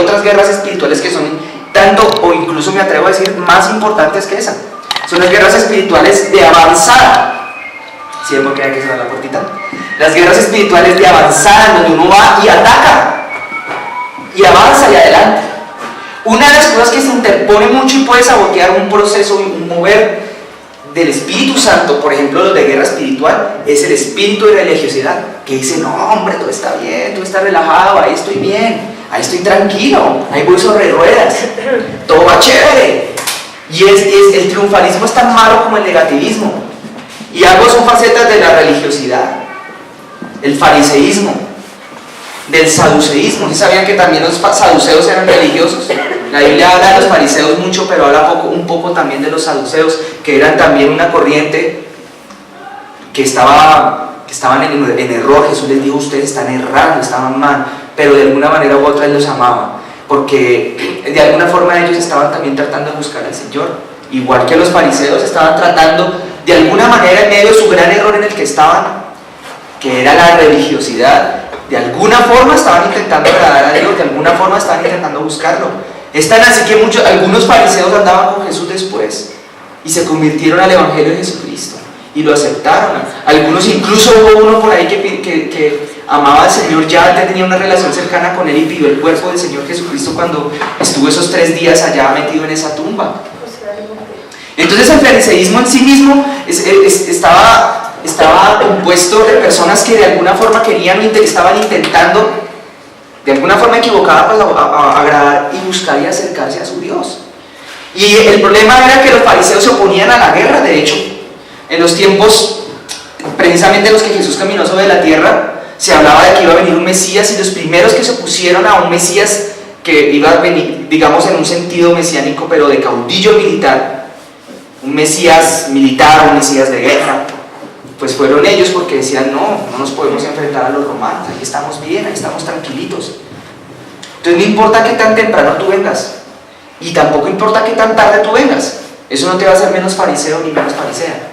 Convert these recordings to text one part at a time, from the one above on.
otras guerras espirituales que son tanto, o incluso me atrevo a decir, más importantes que esa. Son las guerras espirituales de avanzada. ¿Sí ven por qué hay que cerrar la puertita? Las guerras espirituales de avanzada, donde uno va y ataca, y avanza y adelante. Una de las cosas que se interpone mucho y puede sabotear un proceso, un mover del Espíritu Santo, por ejemplo los de guerra espiritual, es el espíritu de religiosidad, que dice, no hombre, todo está bien, todo está relajado, ahí estoy bien, ahí estoy tranquilo, ahí voy sobre ruedas, todo va chévere. Y el triunfalismo es tan malo como el negativismo. Y ambos son facetas de la religiosidad. El fariseísmo, del saduceísmo. ¿Sí sabían que también los saduceos eran religiosos? La Biblia habla de los fariseos mucho, pero habla un poco también de los saduceos, que eran también una corriente que estaban en error. Jesús les dijo, ustedes están errando, estaban mal, pero de alguna manera u otra Él los amaba, porque de alguna forma ellos estaban también tratando de buscar al Señor, igual que los fariseos estaban tratando de alguna manera, en medio de su gran error en el que estaban, que era la religiosidad, de alguna forma estaban intentando agradar a Dios, de alguna forma estaban intentando buscarlo. Es tan así que algunos fariseos andaban con Jesús después y se convirtieron al Evangelio de Jesucristo y lo aceptaron. Algunos, incluso hubo uno por ahí que amaba al Señor, ya tenía una relación cercana con Él y pidió el cuerpo del Señor Jesucristo cuando estuvo esos 3 días allá metido en esa tumba. Entonces el fariseísmo en sí mismo estaba compuesto de personas que de alguna forma estaban intentando, de alguna forma equivocada, pues, agradar y buscar y acercarse a su Dios. Y el problema era que los fariseos se oponían a la guerra. De hecho, en los tiempos precisamente en los que Jesús caminó sobre la tierra, se hablaba de que iba a venir un Mesías, y los primeros que se opusieron a un Mesías que iba a venir, digamos en un sentido mesiánico, pero de caudillo militar, un Mesías militar, un Mesías de guerra, pues fueron ellos, porque decían, no nos podemos enfrentar a los romanos, ahí estamos bien, ahí estamos tranquilitos. Entonces no importa qué tan temprano tú vengas, y tampoco importa qué tan tarde tú vengas, eso no te va a hacer menos fariseo ni menos farisea.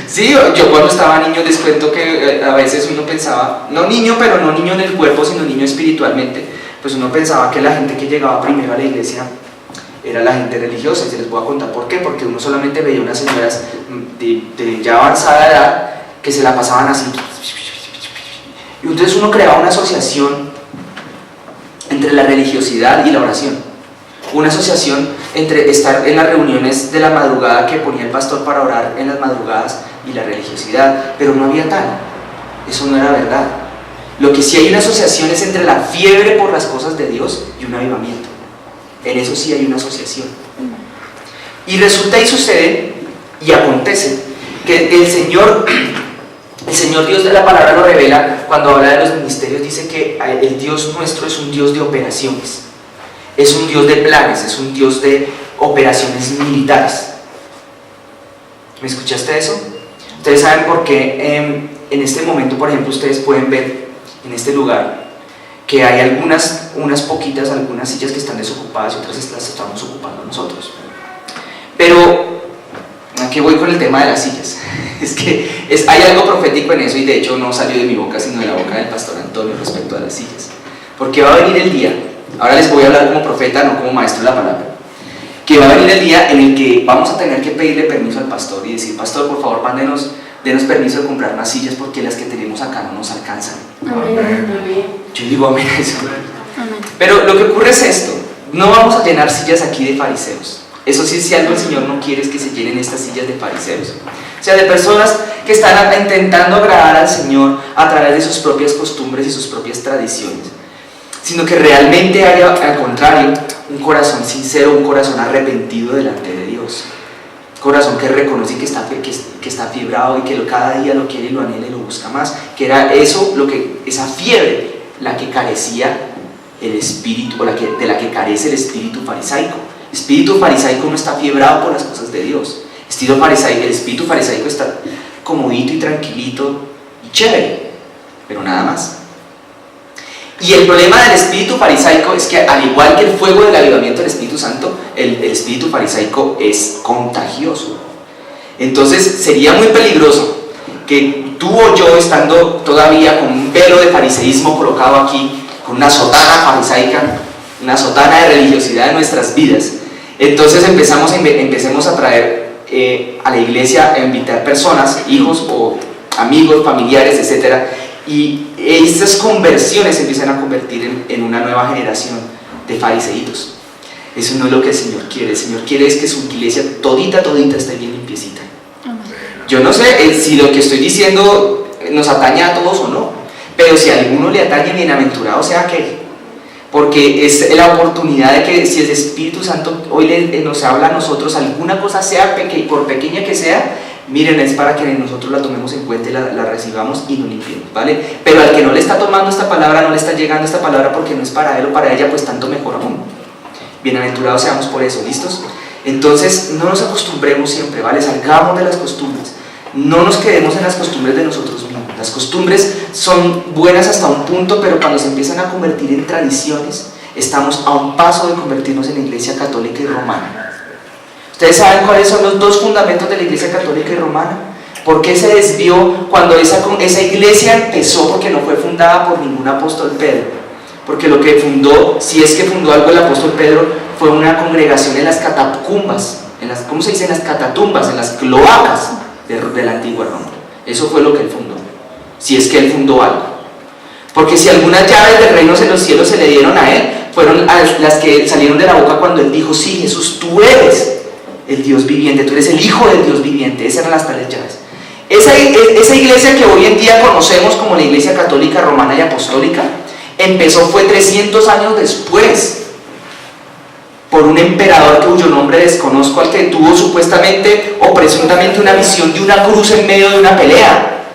Sí, yo cuando estaba niño les cuento que a veces uno pensaba, no niño, pero no niño en el cuerpo, sino niño espiritualmente, pues uno pensaba que la gente que llegaba primero a la iglesia era la gente religiosa, y se les voy a contar por qué. Porque uno solamente veía unas señoras de ya avanzada edad que se la pasaban así, y entonces uno creaba una asociación entre la religiosidad y la oración, una asociación entre estar en las reuniones de la madrugada que ponía el pastor para orar en las madrugadas y la religiosidad, pero no había tal, eso no era verdad. Lo que sí hay una asociación es entre la fiebre por las cosas de Dios y un avivamiento. En eso sí hay una asociación. Y resulta y sucede y acontece que el Señor Dios de la palabra lo revela cuando habla de los ministerios. Dice que el Dios nuestro es un Dios de operaciones, es un Dios de planes, es un Dios de operaciones militares. ¿Me escuchaste eso? Ustedes saben por qué en este momento, por ejemplo, ustedes pueden ver en este lugar que hay unas poquitas, algunas sillas que están desocupadas y otras las estamos ocupando nosotros. Pero aquí voy con el tema de las sillas. Es que hay algo profético en eso, y de hecho no salió de mi boca sino de la boca del pastor Antonio respecto a las sillas, porque va a venir el día, ahora les voy a hablar como profeta, no como maestro de la palabra, que va a venir el día en el que vamos a tener que pedirle permiso al pastor y decir, pastor, por favor, denos permiso de comprar unas sillas porque las que tenemos acá no nos alcanzan. Amén. Yo digo amén a eso. Amén. Pero lo que ocurre es esto: no vamos a llenar sillas aquí de fariseos. Eso sí, si algo el Señor no quiere es que se llenen estas sillas de fariseos, o sea, de personas que están intentando agradar al Señor a través de sus propias costumbres y sus propias tradiciones, sino que realmente haya, al contrario, un corazón sincero, un corazón arrepentido delante de Dios, corazón que reconoce que está fiebrado y que cada día lo quiere y lo anhela y lo busca más, que era eso, esa fiebre la que carecía el espíritu, o de la que carece el espíritu farisaico. El espíritu farisaico no está fiebrado por las cosas de Dios. El espíritu farisaico está comodito y tranquilito y chévere, pero nada más. Y el problema del espíritu farisaico es que, al igual que el fuego del avivamiento del Espíritu Santo, el espíritu farisaico es contagioso. Entonces sería muy peligroso que tú o yo, estando todavía con un velo de fariseísmo colocado aquí, con una sotana farisaica, una sotana de religiosidad en nuestras vidas. Entonces empecemos a traer a la iglesia, a invitar personas, hijos o amigos, familiares, etc. Y estas conversiones se empiezan a convertir en una nueva generación de fariseitos. Eso no es lo que el Señor quiere. El Señor quiere es que su iglesia todita esté bien limpiecita. Yo no sé si lo que estoy diciendo nos atañe a todos o no, pero si a alguno le atañe, bienaventurado sea aquel. Porque es la oportunidad de que si el Espíritu Santo hoy nos habla a nosotros, alguna cosa sea, por pequeña que sea, miren, es para que nosotros la tomemos en cuenta y la recibamos y nos limpiemos, ¿vale? Pero al que no le está tomando esta palabra, no le está llegando esta palabra porque no es para él o para ella, pues tanto mejor aún. Bienaventurados seamos por eso, ¿listos? Entonces, no nos acostumbremos siempre, ¿vale? Salgamos de las costumbres. No nos quedemos en las costumbres de nosotros mismos. Las costumbres son buenas hasta un punto, pero cuando se empiezan a convertir en tradiciones, estamos a un paso de convertirnos en la Iglesia Católica y Romana. ¿Ustedes saben cuáles son los dos fundamentos de la Iglesia Católica y Romana? ¿Por qué se desvió cuando esa iglesia empezó? Porque no fue fundada por ningún apóstol Pedro. Porque lo que fundó, si es que fundó algo el apóstol Pedro, fue una congregación en las catacumbas, ¿cómo se dice? En las catatumbas, en las cloacas de la antigua Roma. Eso fue lo que él fundó, si es que él fundó algo. Porque si algunas llaves del reino de los cielos se le dieron a él, fueron las que salieron de la boca cuando él dijo: sí, Jesús, tú eres el Dios viviente, tú eres el Hijo del Dios viviente. Esas eran las tales llaves. Esa iglesia que hoy en día conocemos como la Iglesia Católica, Romana y Apostólica, fue 300 años después, por un emperador cuyo nombre desconozco, al que tuvo supuestamente o presuntamente una visión de una cruz en medio de una pelea,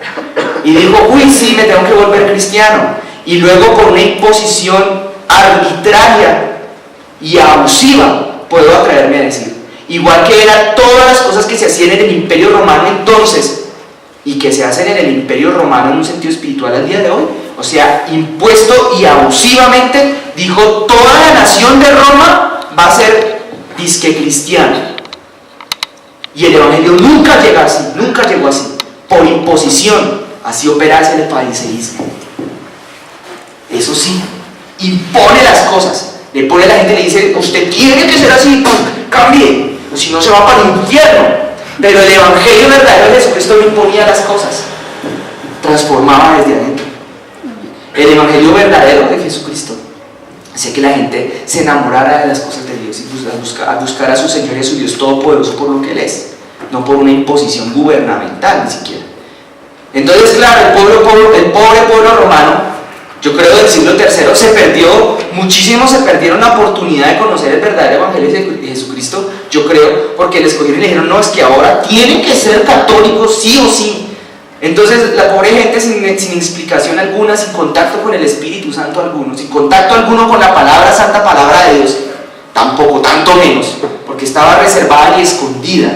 y dijo: uy, sí, me tengo que volver cristiano. Y luego, por una imposición arbitraria y abusiva, puedo atreverme a decir, igual que eran todas las cosas que se hacían en el Imperio Romano entonces y que se hacen en el Imperio Romano en un sentido espiritual al día de hoy, o sea, impuesto y abusivamente, dijo: toda la nación de Roma va a ser disque cristiana. Y el Evangelio nunca llegó así, por imposición. Así opera el fariseísmo. Eso sí, impone las cosas, le pone a la gente, le dice: usted tiene que ser así, pues cambie, o si no se va para el infierno. Pero el Evangelio verdadero de Jesucristo no imponía las cosas, transformaba desde adentro. El Evangelio verdadero de Jesucristo hace que la gente se enamorara de las cosas de Dios y a buscar a su Señor y a su Dios Todopoderoso por lo que Él es, no por una imposición gubernamental ni siquiera. Entonces, claro, el pobre pueblo romano, yo creo del siglo III, muchísimos se perdieron la oportunidad de conocer el verdadero Evangelio de Jesucristo, yo creo, porque les cogieron y le dijeron: no, es que ahora tienen que ser católicos sí o sí. Entonces la pobre gente sin explicación alguna, sin contacto con el Espíritu Santo alguno, sin contacto alguno con la palabra santa, palabra de Dios, tampoco, tanto menos, porque estaba reservada y escondida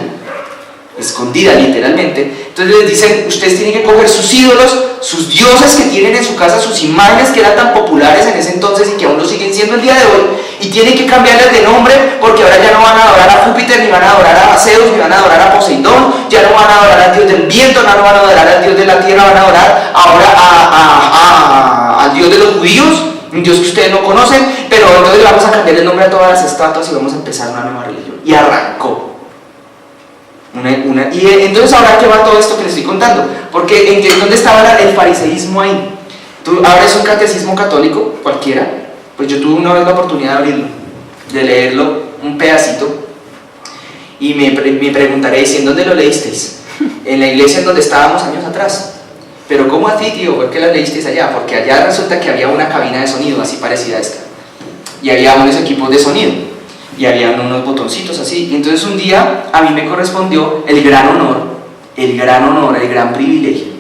literalmente. Entonces les dicen: ustedes tienen que coger sus ídolos, sus dioses que tienen en su casa, sus imágenes que eran tan populares en ese entonces y que aún lo siguen siendo el día de hoy, y tienen que cambiarles de nombre, porque ahora ya no van a adorar a Júpiter, ni van a adorar a Zeus, ni van a adorar a Poseidón, ya no van a adorar al Dios del viento, no van a adorar al Dios de la tierra, van a adorar ahora al Dios de los judíos, un Dios que ustedes no conocen. Pero entonces le vamos a cambiar el nombre a todas las estatuas y vamos a empezar una nueva religión. Y arrancó. Y entonces, ¿ahora qué va todo esto que les estoy contando? Porque ¿dónde estaba el fariseísmo ahí? Tú abres un catecismo católico cualquiera, pues yo tuve una vez la oportunidad de abrirlo, de leerlo un pedacito, y me preguntaréis: ¿en dónde lo leísteis? En la iglesia en donde estábamos años atrás. Pero ¿cómo así, tío? ¿Por qué la leísteis allá? Porque allá resulta que había una cabina de sonido así parecida a esta, y había unos equipos de sonido, y habían unos botoncitos así. Y entonces un día a mí me correspondió el gran honor, el gran privilegio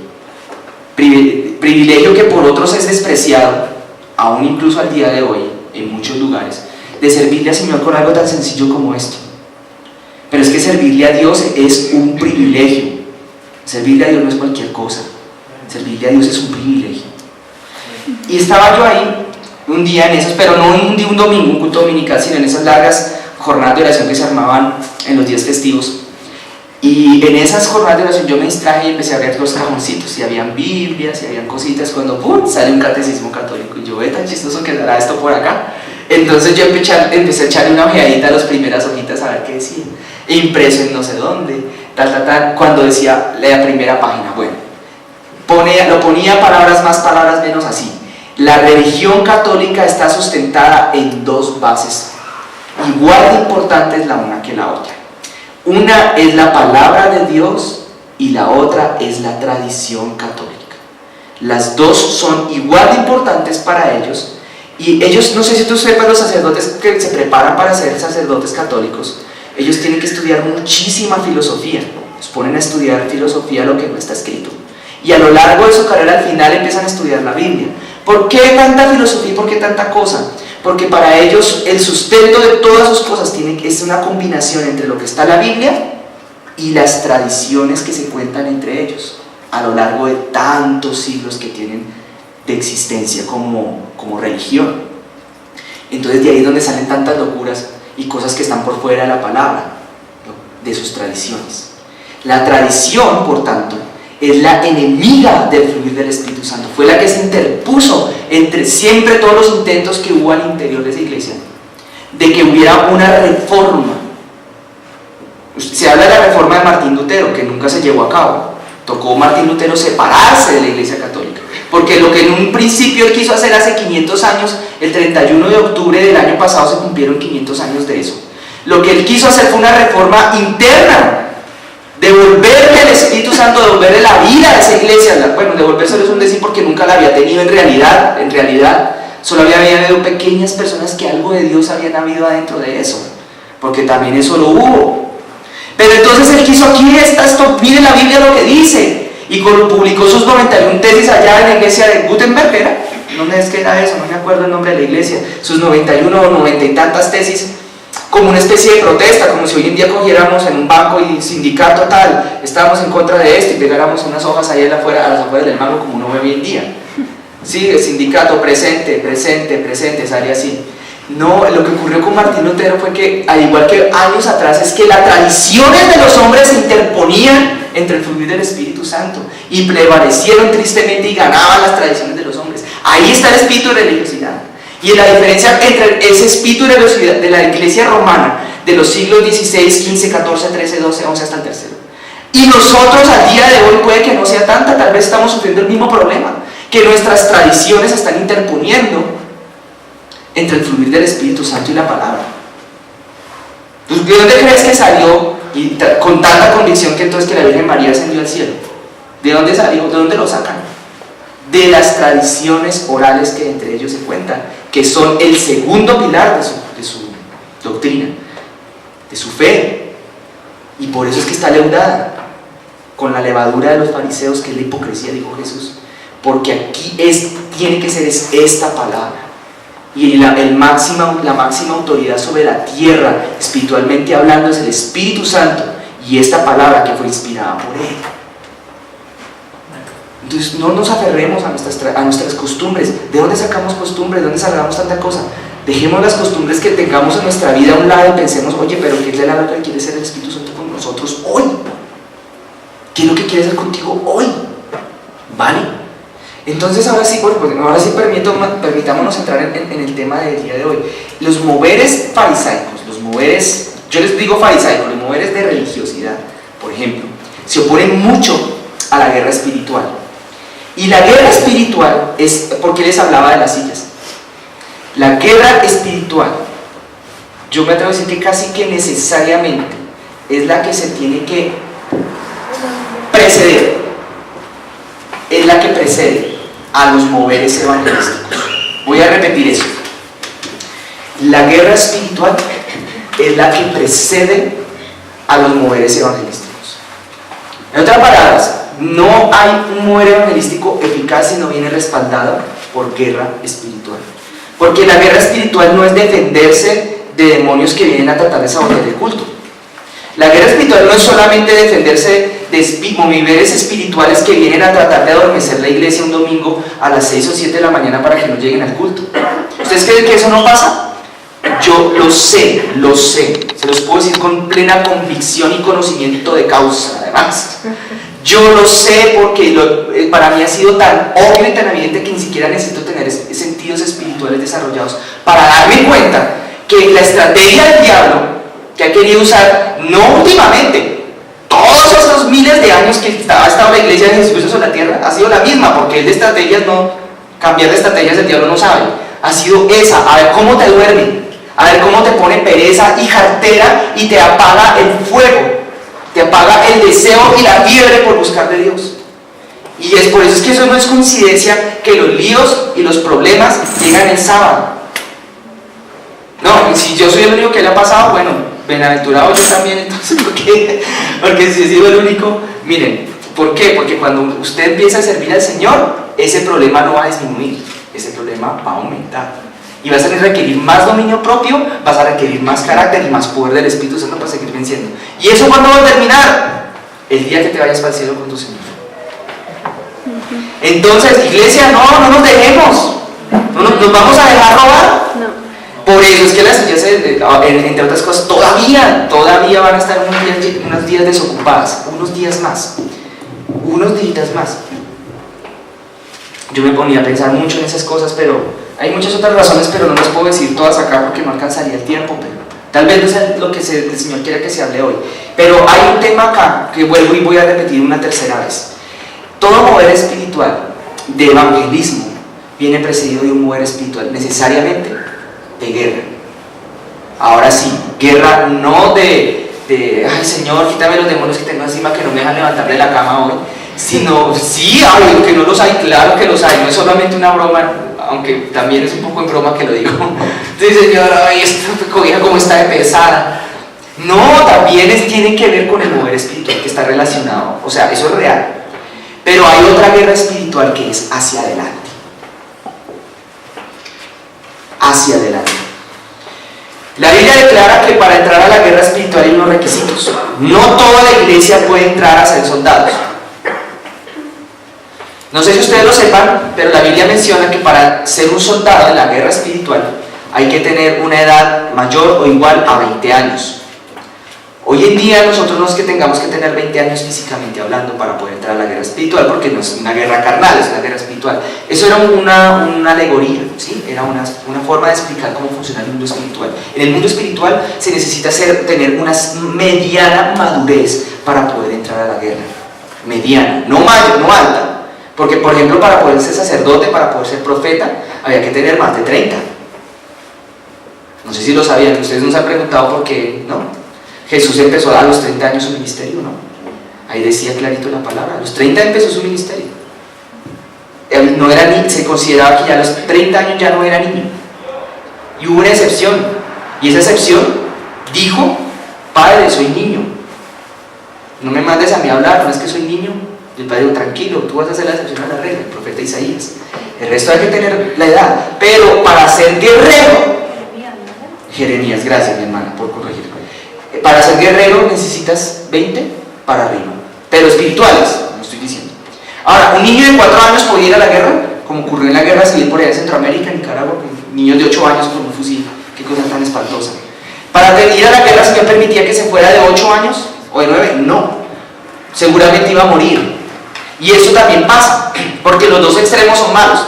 que por otros es despreciado, aún incluso al día de hoy, en muchos lugares, de servirle al Señor con algo tan sencillo como esto. Pero es que servirle a Dios es un privilegio. Servirle a Dios no es cualquier cosa. Servirle a Dios es un privilegio. Y estaba yo ahí un día en esos, pero no un domingo, un culto dominical, sino en esas largas jornadas de oración que se armaban en los días festivos. Y en esas jornadas de oración yo me distraje y empecé a ver los cajoncitos, y habían Biblias, y habían cositas, cuando ¡pum!, sale un catecismo católico, y yo, ve tan chistoso que dará esto por acá. Entonces yo empecé a echarle una ojeadita a las primeras hojitas a ver qué decía, impreso en no sé dónde, cuando decía la primera página, bueno, lo ponía palabras más, palabras menos, así. La religión católica está sustentada en dos bases igual de importantes la una que la otra. Una es la palabra de Dios y la otra es la tradición católica. Las dos son igual de importantes para ellos, y ellos, no sé si tú sepas, los sacerdotes que se preparan para ser sacerdotes católicos, ellos tienen que estudiar muchísima filosofía, los ponen a estudiar filosofía, lo que no está escrito, y a lo largo de su carrera al final empiezan a estudiar la Biblia. ¿Por qué tanta filosofía y por qué tanta cosa? Porque para ellos el sustento de todas sus cosas es una combinación entre lo que está en la Biblia y las tradiciones que se cuentan entre ellos a lo largo de tantos siglos que tienen de existencia como religión. Entonces de ahí es donde salen tantas locuras y cosas que están por fuera de la palabra, ¿no?, de sus tradiciones. La tradición, por tanto, es la enemiga del fluir del Espíritu Santo. Fue la que se interpuso entre siempre todos los intentos que hubo al interior de esa iglesia de que hubiera una reforma. Se habla de la reforma de Martín Lutero, que nunca se llevó a cabo. Tocó Martín Lutero separarse de la iglesia católica, porque lo que en un principio él quiso hacer hace 500 años, el 31 de octubre del año pasado se cumplieron 500 años de eso. Lo que él quiso hacer fue una reforma interna, devolverle al Espíritu Santo, devolverle la vida a esa iglesia. Bueno, devolvérselo es un decir porque nunca la había tenido en realidad solo había habido pequeñas personas que algo de Dios habían habido adentro de eso, porque también eso lo hubo. Pero entonces él quiso, aquí está esto, mire la Biblia lo que dice, y publicó sus 91 tesis allá en la iglesia de Gutenberg, ¿era? ¿Dónde es que era eso? No me acuerdo el nombre de la iglesia. Sus 91 o 90 y tantas tesis, como una especie de protesta, como si hoy en día cogiéramos en un banco y sindicato tal, estábamos en contra de esto y pegáramos unas hojas ahí a las afueras del banco como uno ve hoy en día. Sí, el sindicato presente, sale así. No, lo que ocurrió con Martín Lutero fue que, al igual que años atrás, es que las tradiciones de los hombres se interponían entre el fluir del Espíritu Santo y prevalecieron tristemente y ganaban las tradiciones de los hombres. Ahí está el espíritu de religiosidad. Y la diferencia entre ese espíritu de religiosidad de la iglesia romana de los siglos XVI, XV, XIV, XIII, XII, XI hasta el tercero, y nosotros al día de hoy puede que no sea tanta, tal vez estamos sufriendo el mismo problema, que nuestras tradiciones se están interponiendo entre el fluir del Espíritu Santo y la palabra. Entonces, ¿de dónde crees que salió, y con tanta convicción, que entonces que la Virgen María ascendió al cielo? ¿De dónde salió? ¿De dónde lo sacan? De las tradiciones orales que entre ellos se cuentan, que son el segundo pilar de su doctrina, de su fe, y por eso es que está leudada con la levadura de los fariseos, que es la hipocresía, dijo Jesús, porque aquí tiene que ser esta palabra, y la máxima autoridad sobre la tierra, espiritualmente hablando, es el Espíritu Santo, y esta palabra que fue inspirada por Él. Entonces no nos aferremos a nuestras costumbres. ¿De dónde sacamos costumbres? ¿De dónde sacamos tanta cosa? Dejemos las costumbres que tengamos en nuestra vida a un lado y pensemos, oye, pero ¿qué es lo que quiere ser el Espíritu Santo con nosotros hoy? ¿Qué es lo que quiere hacer contigo hoy? ¿Vale? Entonces ahora sí, permitámonos entrar en el tema del día de hoy. Los moveres farisaicos, yo les digo farisaicos, los moveres de religiosidad, por ejemplo, se oponen mucho a la guerra espiritual. Y la guerra espiritual es, porque les hablaba de las sillas, la guerra espiritual, yo me atrevo a decir que casi que necesariamente es la que se tiene que preceder, es la que precede a los moveres evangelísticos. Voy a repetir eso. La guerra espiritual es la que precede a los moveres evangelísticos. En otras palabras, no hay un mover evangelístico eficaz si no viene respaldado por guerra espiritual. Porque la guerra espiritual no es defenderse de demonios que vienen a tratar de sabotear el culto. La guerra espiritual no es solamente defenderse de moveres espirituales que vienen a tratar de adormecer la iglesia un domingo a las 6 o 7 de la mañana para que no lleguen al culto. ¿Ustedes creen que eso no pasa? Yo lo sé, se los puedo decir con plena convicción y conocimiento de causa, además. Yo lo sé porque para mí ha sido tan obvio y tan evidente que ni siquiera necesito tener sentidos espirituales desarrollados para darme cuenta que la estrategia del diablo que ha querido usar, no últimamente, todos esos miles de años que ha estado la iglesia de Jesucristo sobre la tierra, ha sido la misma, porque él de estrategias no, cambiar de estrategias el diablo no sabe, ha sido esa, a ver cómo te duerme, a ver cómo te pone pereza y jartera y te apaga el fuego, te apaga el deseo y la fiebre por buscar de Dios. Y es por eso es que eso no es coincidencia que los líos y los problemas llegan el sábado. No, si yo soy el único que le ha pasado, bueno, bienaventurado yo también, entonces, porque si he sido el único, miren, ¿por qué? Porque cuando usted empieza a servir al Señor, ese problema no va a disminuir, ese problema va a aumentar. Y vas a requerir más dominio propio, vas a requerir más carácter y más poder del Espíritu Santo para seguir venciendo. ¿Y eso cuándo va a terminar? El día que te vayas para el cielo con tu Señor. Entonces, iglesia, no nos dejemos. No nos vamos a dejar robar. No. Por eso es que las iglesias, entre otras cosas, todavía van a estar unos días desocupadas, unos días más. Yo me ponía a pensar mucho en esas cosas, pero hay muchas otras razones, pero no las puedo decir todas acá porque no alcanzaría el tiempo, pero tal vez no sea lo que el Señor quiera que se hable hoy. Pero hay un tema acá que vuelvo y voy a repetir una tercera vez. Todo mover espiritual de evangelismo viene precedido de un mover espiritual necesariamente de guerra. Ahora sí, guerra no de ay Señor, quítame los demonios que tengo encima que no me dejan levantar de la cama hoy, sino, sí, que no los hay, claro que los hay, no es solamente una broma, aunque también es un poco en broma que lo digo. Sí, Señor, ay, esta cobija como está de pesada. No, también tiene que ver con el mover espiritual que está relacionado, o sea, eso es real. Pero hay otra guerra espiritual que es hacia adelante. Hacia adelante. La Biblia declara que para entrar a la guerra espiritual hay unos requisitos. No toda la iglesia puede entrar a ser soldados. No sé si ustedes lo sepan, pero la Biblia menciona que para ser un soldado en la guerra espiritual hay que tener una edad mayor o igual a 20 años. Hoy en día nosotros no es que tengamos que tener 20 años físicamente hablando para poder entrar a la guerra espiritual, porque no es una guerra carnal, es una guerra espiritual. Eso era una alegoría, ¿sí? Era una forma de explicar cómo funciona el mundo espiritual. En el mundo espiritual se necesita tener una mediana madurez para poder entrar a la guerra. Mediana, no mayor, no alta. Porque, por ejemplo, para poder ser sacerdote, para poder ser profeta, había que tener más de 30. No sé si lo sabían, ustedes nos han preguntado por qué, ¿no? Jesús empezó a los 30 años su ministerio, ¿no? Ahí decía clarito la palabra, a los 30 empezó su ministerio. Él no era ni, se consideraba que ya a los 30 años ya no era niño. Y hubo una excepción, y esa excepción dijo: Padre, soy niño. No me mandes a mí a hablar, no es que soy niño. Y el padre dijo: tranquilo, tú vas a hacer la excepción a la regla, el profeta Isaías. El resto hay que tener la edad, pero para ser guerrero, Jeremías, gracias mi hermana por corregirme. Para ser guerrero necesitas 20 para arriba, pero espirituales, no estoy diciendo. Ahora, un niño de 4 años podía ir a la guerra, como ocurrió en la guerra civil por allá en Centroamérica, en Nicaragua, con niños de 8 años con un fusil, qué cosa tan espantosa. Para ir a la guerra, ¿se permitía que se fuera de 8 años o de 9? No, seguramente iba a morir. Y eso también pasa, porque los dos extremos son malos.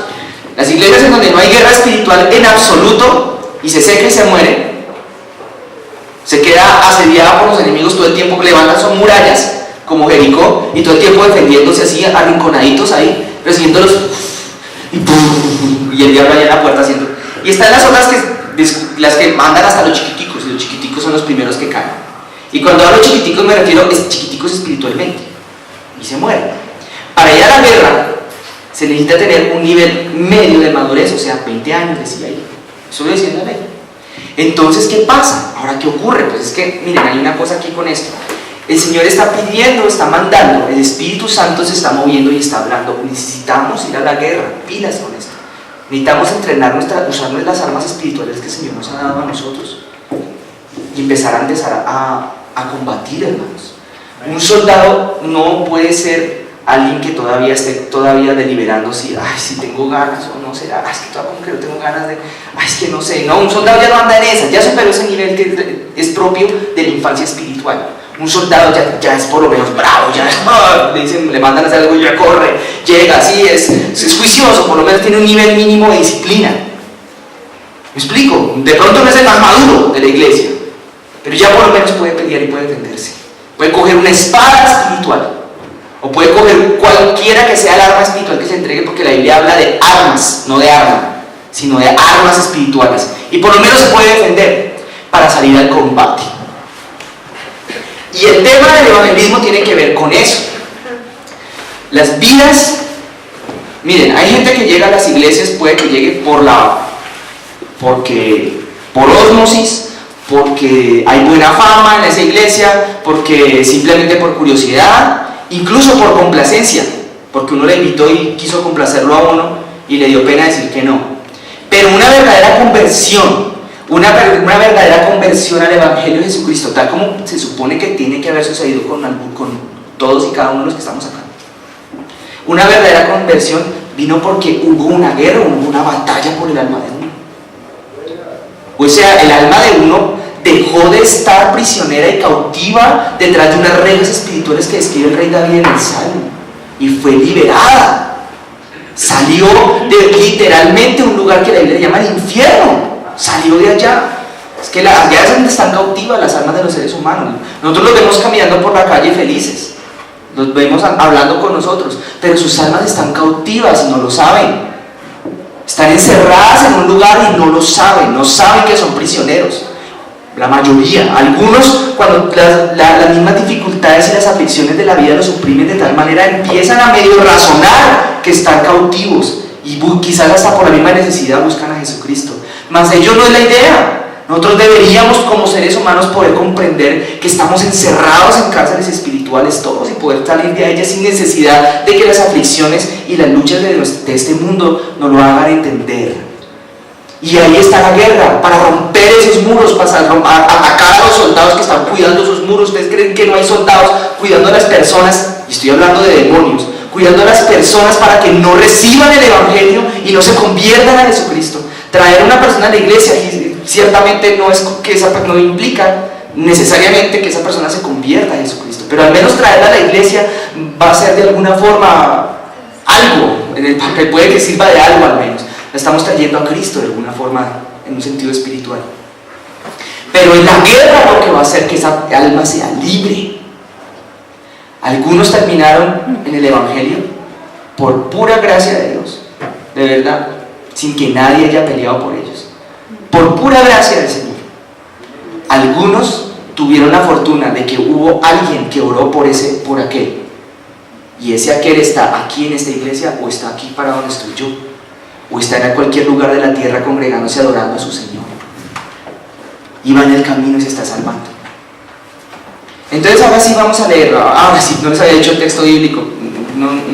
Las iglesias en donde no hay guerra espiritual en absoluto, y se seca y se muere, se queda asediada por los enemigos todo el tiempo, que levantan son murallas, como Jericó, y todo el tiempo defendiéndose así, arrinconaditos ahí, recibiéndolos, y el diablo allá en la puerta haciendo. Y están las otras las que mandan hasta los chiquiticos, y los chiquiticos son los primeros que caen. Y cuando hablo chiquiticos me refiero a chiquiticos espiritualmente, y se mueren. Para ir a la guerra se necesita tener un nivel medio de madurez, o sea, 20 años, decía ahí. Eso lo decía la ley. Entonces, ¿qué pasa? Ahora, ¿qué ocurre? Pues es que, miren, hay una cosa aquí con esto. El Señor está pidiendo, está mandando, el Espíritu Santo se está moviendo y está hablando. Necesitamos ir a la guerra, pilas con esto. Necesitamos entrenar usar las armas espirituales que el Señor nos ha dado a nosotros y empezar a combatir, hermanos. Un soldado no puede ser alguien que todavía esté deliberando si tengo ganas o no será, es que todavía como que no tengo ganas de, es que no sé, no, un soldado ya no anda en esa, ya superó ese nivel que es propio de la infancia espiritual. Un soldado ya es por lo menos bravo, le mandan a hacer algo y ya corre, llega, así es juicioso, por lo menos tiene un nivel mínimo de disciplina. ¿Me explico? De pronto no es el más maduro de la iglesia, pero ya por lo menos puede pelear y puede defenderse. Puede coger una espada espiritual, o puede coger cualquiera que sea el arma espiritual que se entregue, porque la Biblia habla de armas, no de arma, sino de armas espirituales. Y por lo menos se puede defender para salir al combate. Y el tema del evangelismo tiene que ver con eso. Las vidas, miren, hay gente que llega a las iglesias, puede que llegue por ósmosis, porque hay buena fama en esa iglesia, porque simplemente por curiosidad, incluso por complacencia, porque uno le invitó y quiso complacerlo a uno y le dio pena decir que no. Pero una verdadera conversión, una verdadera conversión al Evangelio de Jesucristo, tal como se supone que tiene que haber sucedido con todos y cada uno de los que estamos acá. Una verdadera conversión vino porque hubo una guerra, hubo una batalla por el alma de uno. O sea, el alma de uno dejó de estar prisionera y cautiva detrás de unas reglas espirituales que describe el rey David en el Salmo, y fue liberada. Salió de literalmente un lugar que la Biblia llama el infierno. Salió de allá. Es que allá es donde están cautivas las almas de los seres humanos. Nosotros los vemos caminando por la calle felices, los vemos hablando con nosotros, pero sus almas están cautivas y no lo saben. Están encerradas en un lugar y no lo saben, no saben que son prisioneros. La mayoría, algunos, cuando las mismas dificultades y las aflicciones de la vida los oprimen de tal manera, empiezan a medio razonar que están cautivos y quizás hasta por la misma necesidad buscan a Jesucristo. Mas ello no es la idea. Nosotros deberíamos como seres humanos poder comprender que estamos encerrados en cárceles espirituales todos y poder salir de ellas sin necesidad de que las aflicciones y las luchas de este mundo nos lo hagan entender. Y ahí está la guerra, para romper esos muros, para atacar a los soldados que están cuidando esos muros. ¿Ustedes creen que no hay soldados cuidando a las personas? Y estoy hablando de demonios, cuidando a las personas para que no reciban el Evangelio y no se conviertan a Jesucristo. Traer a una persona a la iglesia ciertamente no implica necesariamente que esa persona se convierta a Jesucristo, pero al menos traerla a la iglesia va a ser de alguna forma algo, en el papel puede que sirva de algo al menos. La estamos trayendo a Cristo de alguna forma, en un sentido espiritual. Pero en la guerra lo que va a hacer que esa alma sea libre. Algunos terminaron en el Evangelio por pura gracia de Dios, de verdad, sin que nadie haya peleado por ellos, por pura gracia del Señor. Algunos tuvieron la fortuna de que hubo alguien que oró por aquel, y ese aquel está aquí en esta iglesia, o está aquí para donde estoy yo, o está en cualquier lugar de la tierra congregándose adorando a su Señor, y va en el camino y se está salvando. Entonces ahora sí vamos a leerlo. Ahora sí, no les había dicho el texto bíblico,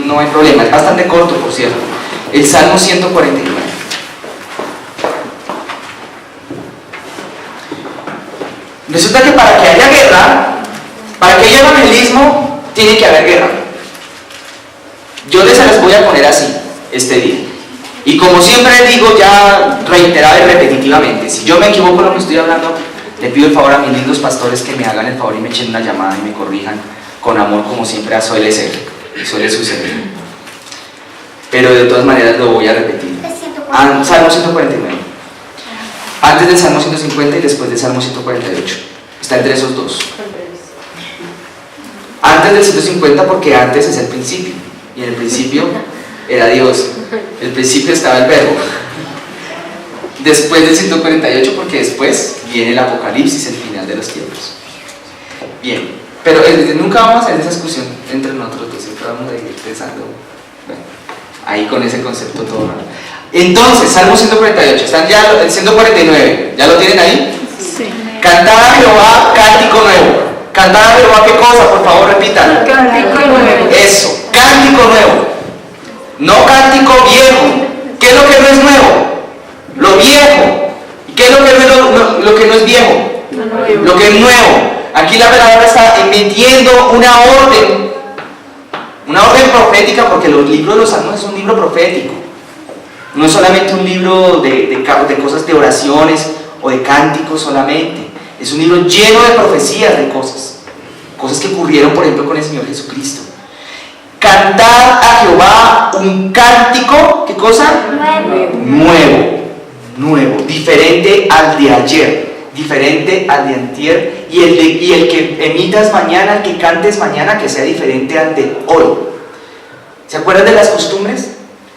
no hay problema, es bastante corto por cierto. El Salmo 149. Resulta que para que haya guerra, para que haya evangelismo, tiene que haber guerra. Yo les las voy a poner así este día. Y como siempre les digo, ya reiterado y repetitivamente, si yo me equivoco en lo que estoy hablando, le pido el favor a mis lindos pastores que me hagan el favor y me echen una llamada y me corrijan con amor, como siempre suele ser y suele suceder. Pero de todas maneras lo voy a repetir. Salmo 149. Antes del Salmo 150 y después del Salmo 148. Está entre esos dos. Antes del 150 porque antes es el principio. Y en el principio era Dios. En el principio estaba el verbo. Después del 148 porque después viene el Apocalipsis, el final de los tiempos. Bien, pero nunca vamos a hacer esa discusión entre nosotros dos, siempre vamos a ir pensando, bueno, ahí con ese concepto todo raro. Entonces, Salmo 148, están ya el 149, ¿ya lo tienen ahí? Sí. Cantad a Jehová cántico nuevo. Cantad a Jehová, ¿qué cosa? Por favor, repitan. Cántico nuevo. Eso, cántico nuevo. No cántico viejo. ¿Qué es lo que no es nuevo? Lo viejo. ¿Y qué es lo que no es viejo? Lo que es nuevo. Aquí la palabra está metiendo una orden Una orden profética, porque los libros de los Salmos es un libro profético. No es solamente un libro de cosas, de oraciones o de cánticos solamente. Es un libro lleno de profecías de cosas que ocurrieron, por ejemplo, con el Señor Jesucristo. Cantar a Jehová un cántico, ¿qué cosa? Nuevo, diferente al de ayer, diferente al de antier, y el que emitas mañana, el que cantes mañana, que sea diferente al de hoy. ¿Se acuerdan de las costumbres?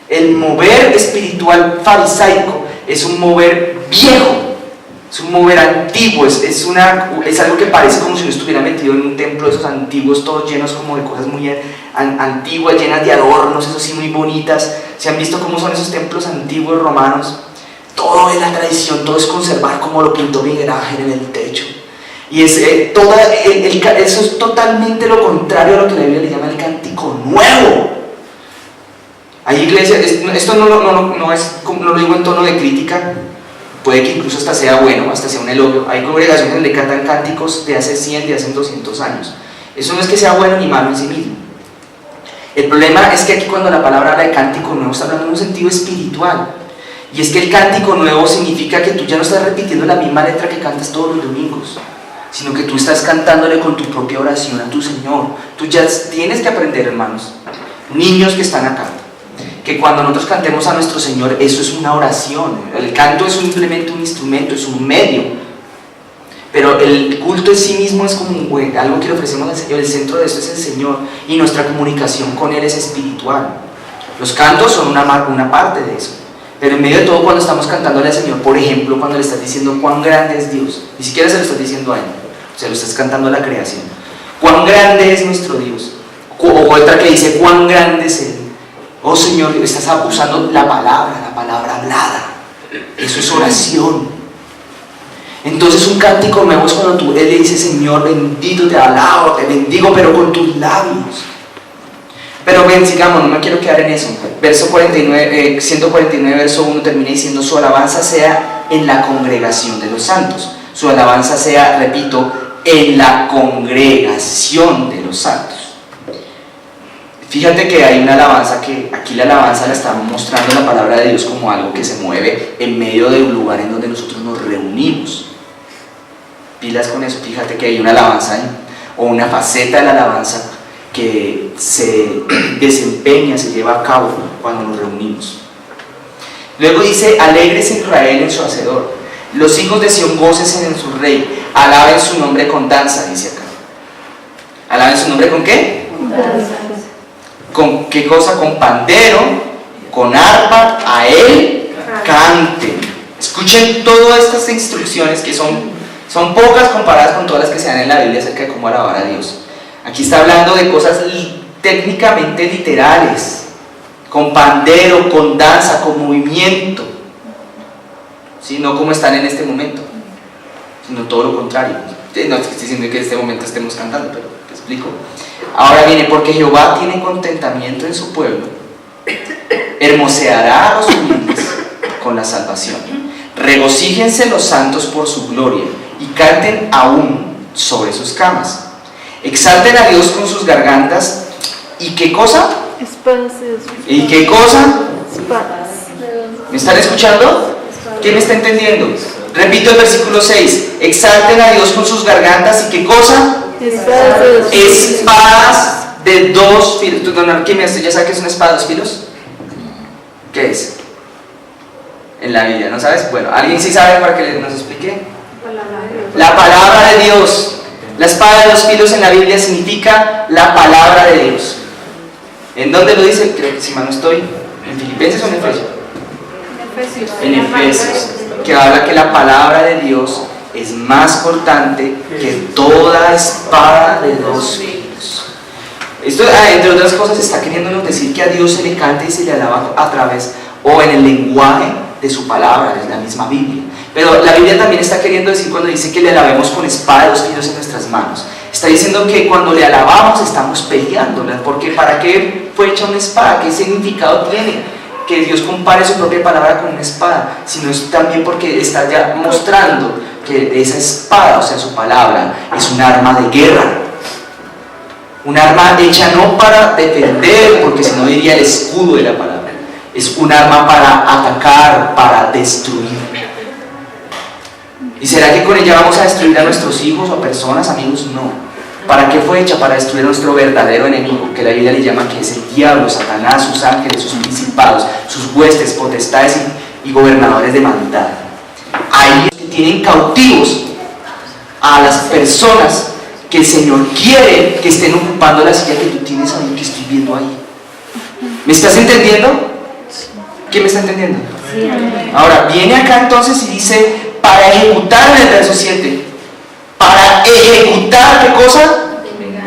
El mover espiritual farisaico es un mover viejo, es un mover antiguo, es algo que parece como si uno estuviera metido en un templo de esos antiguos, todos llenos como de cosas muy antiguas, llenas de adornos, eso sí, muy bonitas. ¿Se han visto cómo son esos templos antiguos romanos? Todo es la tradición, todo es conservar como lo pintó Miguel Ángel en el techo. Y eso es totalmente lo contrario a lo que la Biblia le llama el cántico nuevo. Hay iglesias, esto no lo digo en tono de crítica, puede que incluso hasta sea bueno, hasta sea un elogio. Hay congregaciones donde cantan cánticos de hace 100, de hace 200 años. Eso no es que sea bueno ni malo en sí mismo. El problema es que aquí, cuando la palabra habla de cántico nuevo, está hablando en un sentido espiritual. Y es que el cántico nuevo significa que tú ya no estás repitiendo la misma letra que cantas todos los domingos, sino que tú estás cantándole con tu propia oración a tu Señor. Tú ya tienes que aprender, hermanos, niños que están acá, que cuando nosotros cantemos a nuestro Señor, eso es una oración. El canto es simplemente un instrumento, es un medio, pero el culto en sí mismo es como algo que le ofrecemos al Señor. El centro de esto es el Señor, y nuestra comunicación con Él es espiritual. Los cantos son una parte de eso, pero en medio de todo, cuando estamos cantándole al Señor, por ejemplo, cuando le estás diciendo cuán grande es Dios, ni siquiera se lo estás diciendo a Él, se lo estás cantando a la creación. Cuán grande es nuestro Dios. O otra que dice cuán grande es Él. Oh Señor, estás usando la palabra hablada. Eso es oración. Entonces, un cántico nuevo es cuando Él le dice: Señor, bendito, te alabo, te bendigo, pero con tus labios. Pero ven, sigamos, no me quiero quedar en eso. Verso 49, 149, verso 1 termina diciendo: su alabanza sea en la congregación de los santos. Su alabanza sea, repito, en la congregación de los santos. Fíjate que hay una alabanza que aquí la alabanza la está mostrando la palabra de Dios como algo que se mueve en medio de un lugar en donde nosotros nos reunimos. Pilas con eso. Fíjate que hay una alabanza o una faceta de la alabanza que se desempeña, se lleva a cabo cuando nos reunimos. Luego dice: alégrese Israel en su hacedor, los hijos de Sión gócesen en su rey, alaben su nombre con danza, dice acá. ¿Alaben su nombre con qué? Con danza. ¿Con qué cosa? Con pandero, con arpa, a él canten. Escuchen todas estas instrucciones que son pocas comparadas con todas las que se dan en la Biblia acerca de cómo alabar a Dios. Aquí está hablando de cosas técnicamente literales, con pandero, con danza, con movimiento, ¿sí? No como están en este momento, sino todo lo contrario. No estoy diciendo que en este momento estemos cantando, pero te explico. Ahora viene: porque Jehová tiene contentamiento en su pueblo, hermoseará a los humildes con la salvación. Regocíjense los santos por su gloria, y canten aún sobre sus camas. Exalten a Dios con sus gargantas. ¿Y qué cosa? Espadas. ¿Y qué cosa? Espadas. ¿Me están escuchando? ¿Quién me está entendiendo? Repito el versículo 6. Exalten a Dios con sus gargantas. ¿Y qué cosa? Espadas de dos filos. ¿Tú, quién ya sabe qué es una espada de dos filos? ¿Qué es? En la Biblia, ¿no sabes? Bueno, ¿alguien sí sabe para que nos explique? La palabra de Dios. La espada de dos filos en la Biblia significa la palabra de Dios. ¿En dónde lo dice? Creo que si mal no estoy. ¿En Filipenses o en Efesios? En Efesios. Que habla que la palabra de Dios es más cortante que toda espada de dos filos. Esto, entre otras cosas, está queriéndonos decir que a Dios se le canta y se le alaba a través o en el lenguaje de su palabra, es la misma Biblia. Pero la Biblia también está queriendo decir, cuando dice que le alabemos con espada de dos filos en nuestras manos, está diciendo que cuando le alabamos estamos peleándola, porque ¿para qué fue hecha una espada? ¿Qué significado tiene que Dios compare su propia palabra con una espada? Sino es también porque está ya mostrando que esa espada, o sea, su palabra, es un arma de guerra. Un arma hecha no para defender, porque si no diría el escudo de la palabra. Es un arma para atacar, para destruir. ¿Y será que con ella vamos a destruir a nuestros hijos o personas, amigos? No. ¿Para qué fue hecha? Para destruir a nuestro verdadero enemigo, que la Biblia le llama que es el diablo, Satanás, sus ángeles, sus principados, sus huestes, potestades y gobernadores de maldad. Ahí es que tienen cautivos a las personas que el Señor quiere que estén ocupando la silla que tú tienes ahí, que estoy viendo ahí. ¿Me estás entendiendo? ¿Quién me está entendiendo? Sí. Ahora, viene acá entonces y dice, para ejecutar en el verso 7, para ejecutar, ¿qué cosa?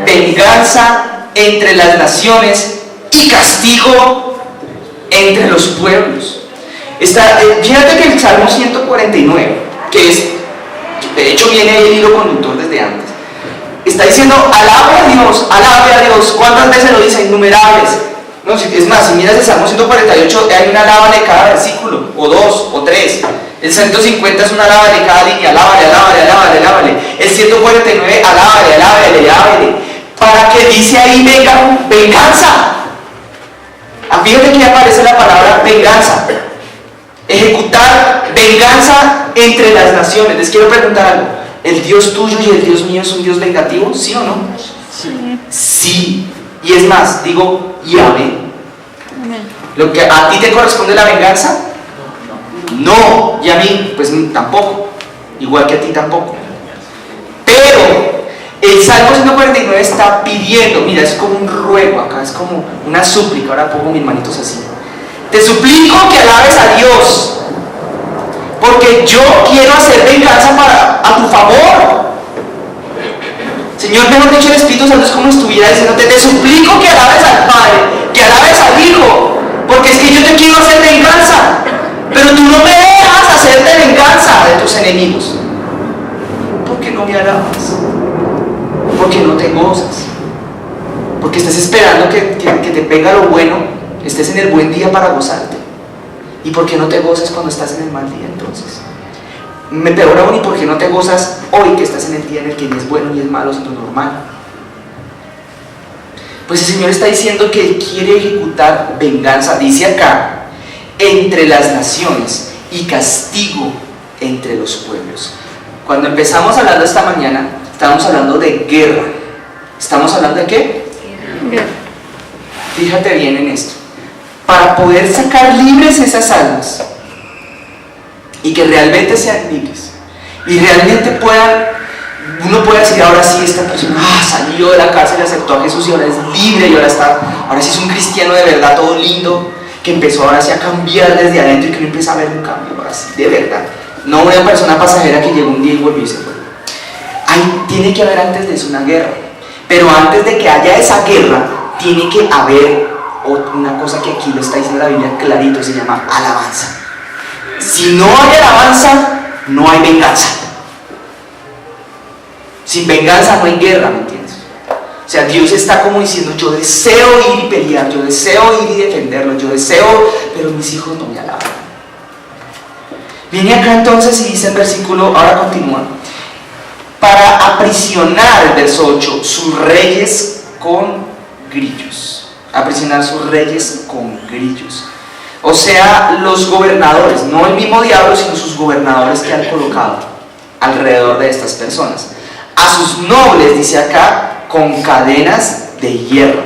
Venganza entre las naciones y castigo entre los pueblos. Fíjate que el Salmo 149, que es, de hecho viene el hilo conductor desde antes, está diciendo, alabe a Dios. ¿Cuántas veces lo dice? Innumerables. No, es más, si miras el Salmo 148, hay una alábale cada versículo, o dos, o tres. El 150 es una alábale cada línea, alábale. El 149, alábale. Para que dice ahí, venga, venganza. Fíjate que aparece la palabra venganza. Ejecutar venganza entre las naciones. Les quiero preguntar algo. ¿El Dios tuyo y el Dios mío es un Dios vengativo? ¿Sí o no? Sí. Sí. Y es más, digo, y amén. Amén. ¿Lo que a ti te corresponde la venganza? No. Y a mí, pues tampoco. Igual que a ti tampoco. Pero el Salmo 149 está pidiendo, mira, es como un ruego acá, es como una súplica. Ahora pongo mis manitos así. Te suplico que alabes a Dios, porque yo quiero hacer venganza a tu favor. Señor, mejor dicho, el Espíritu Santo es como estuviera diciéndote, te suplico que alabes al Padre, que alabes al Hijo, porque es que yo te quiero hacer venganza, pero tú no me dejas hacerte venganza de tus enemigos. ¿Por qué no me alabas? Porque no te gozas, porque estás esperando que te pega lo bueno, estés en el buen día para gozarte. ¿Y por qué no te gozas cuando estás en el mal día entonces? Peor aún, ¿y por qué no te gozas hoy que estás en el día en el que ni es bueno ni es malo, sino normal? Pues el Señor está diciendo que Él quiere ejecutar venganza, dice acá, entre las naciones y castigo entre los pueblos. Cuando empezamos hablando esta mañana, estábamos hablando de guerra. ¿Estamos hablando de qué? Guerra. Fíjate bien en esto. Para poder sacar libres esas almas y que realmente sean libres y realmente uno pueda decir, ahora sí, esta persona salió de la cárcel, aceptó a Jesús y ahora es libre y ahora sí es un cristiano de verdad, todo lindo, que empezó ahora sí a cambiar desde adentro y que uno empieza a ver un cambio, ahora sí, de verdad, no una persona pasajera que llegó un día y volvió y se fue. Tiene que haber antes de eso una guerra, pero antes de que haya esa guerra tiene que haber una cosa que aquí lo está diciendo la Biblia clarito, se llama alabanza. Si no hay alabanza, no hay venganza. Sin venganza no hay guerra, ¿me entiendes? O sea, Dios está como diciendo, yo deseo ir y pelear, yo deseo ir y defenderlo, yo deseo, pero mis hijos no me alaban. Viene acá entonces y dice el versículo, ahora continúa, para aprisionar, el verso 8, sus reyes con grillos. Aprisionar sus reyes con grillos. O sea, los gobernadores, no el mismo diablo, sino sus gobernadores que han colocado alrededor de estas personas. A sus nobles, dice acá, con cadenas de hierro.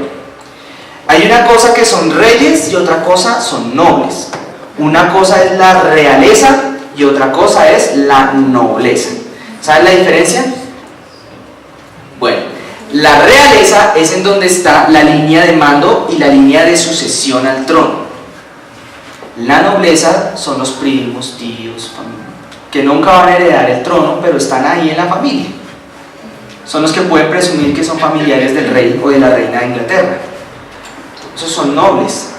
Hay una cosa que son reyes y otra cosa son nobles. Una cosa es la realeza y otra cosa es la nobleza. ¿Sabes la diferencia? Bueno, la realeza es en donde está la línea de mando y la línea de sucesión al trono. La nobleza son los primos, tíos, familia, que nunca van a heredar el trono, pero están ahí en la familia. Son los que pueden presumir que son familiares del rey o de la reina de Inglaterra. Esos son nobles.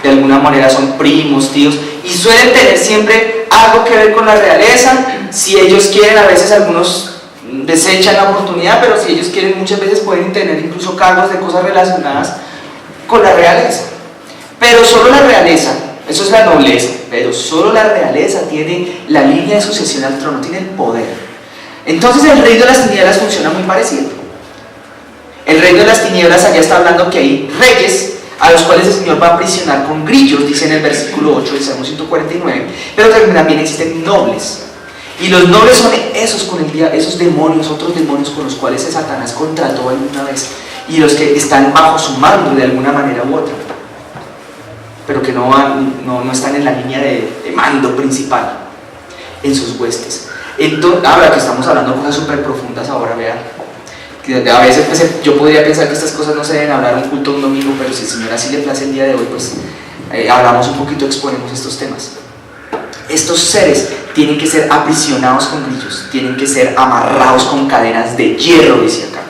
De alguna manera son primos, tíos, y suelen tener siempre algo que ver con la realeza. Si ellos quieren, a veces algunos desechan la oportunidad, pero si ellos quieren, muchas veces pueden tener incluso cargos de cosas relacionadas con la realeza. Pero solo la realeza, eso es la nobleza, pero solo la realeza tiene la línea de sucesión al trono, tiene el poder. Entonces el reino de las tinieblas funciona muy parecido. El reino de las tinieblas, allá está hablando que hay reyes a los cuales el Señor va a aprisionar con grillos, dice en el versículo 8 del Salmo 149, pero también existen nobles. Y los nobles son esos demonios, otros demonios con los cuales Satanás contrató alguna vez, y los que están bajo su mando de alguna manera u otra, pero que no están en la línea de mando principal en sus huestes. Entonces, ahora que estamos hablando de cosas súper profundas, ahora vean, que a veces pues, yo podría pensar que estas cosas no se deben hablar en un culto un domingo, pero si el Señor así le place el día de hoy, pues hablamos un poquito, exponemos estos temas. Estos seres tienen que ser aprisionados con grillos, tienen que ser amarrados con cadenas de hierro, dice acá.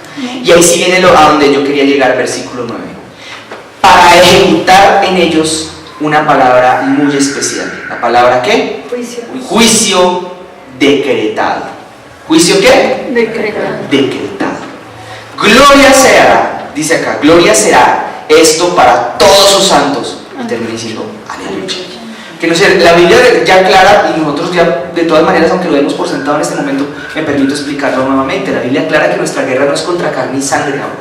Y ahí sí viene a donde yo quería llegar, versículo 9. Para ejecutar en ellos una palabra muy especial. ¿La palabra qué? Juicio. Juicio decretado. ¿Juicio qué? Decretado. Decretado. Gloria será, dice acá, gloria será esto para todos sus santos. Y termina diciendo, aleluya. Que no sé, la Biblia ya aclara, y nosotros ya de todas maneras, aunque lo demos por sentado en este momento, me permito explicarlo nuevamente. La Biblia aclara que nuestra guerra no es contra carne y sangre ahora.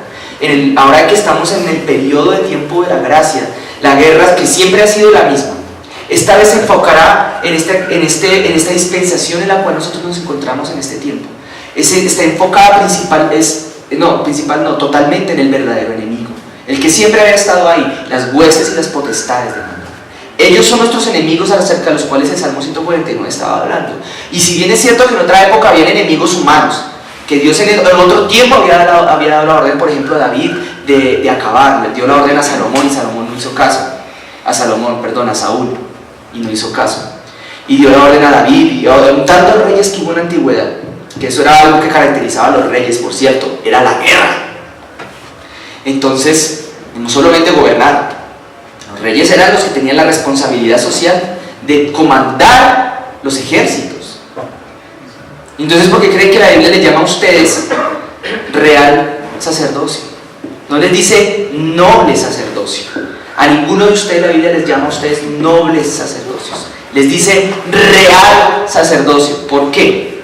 Ahora que estamos en el periodo de tiempo de la gracia, la guerra que siempre ha sido la misma, esta vez se enfocará en esta dispensación en la cual nosotros nos encontramos en este tiempo. Está enfocada totalmente en el verdadero enemigo, el que siempre había estado ahí, las huestes y las potestades del mundo. Ellos son nuestros enemigos acerca de los cuales el Salmo 149 estaba hablando. Y si bien es cierto que en otra época habían enemigos humanos, que Dios en otro tiempo había dado la orden, por ejemplo, a David de acabar, le dio la orden a Salomón y Salomón no hizo caso, a Saúl, y no hizo caso. Y dio la orden a David y a tantos reyes que hubo en la antigüedad, que eso era algo que caracterizaba a los reyes, por cierto, era la guerra. Entonces, no solamente gobernar, los reyes eran los que tenían la responsabilidad social de comandar los ejércitos. Entonces, ¿por qué creen que la Biblia les llama a ustedes real sacerdocio? No les dice noble sacerdocio. A ninguno de ustedes la Biblia les llama a ustedes nobles sacerdocios. Les dice real sacerdocio. ¿Por qué?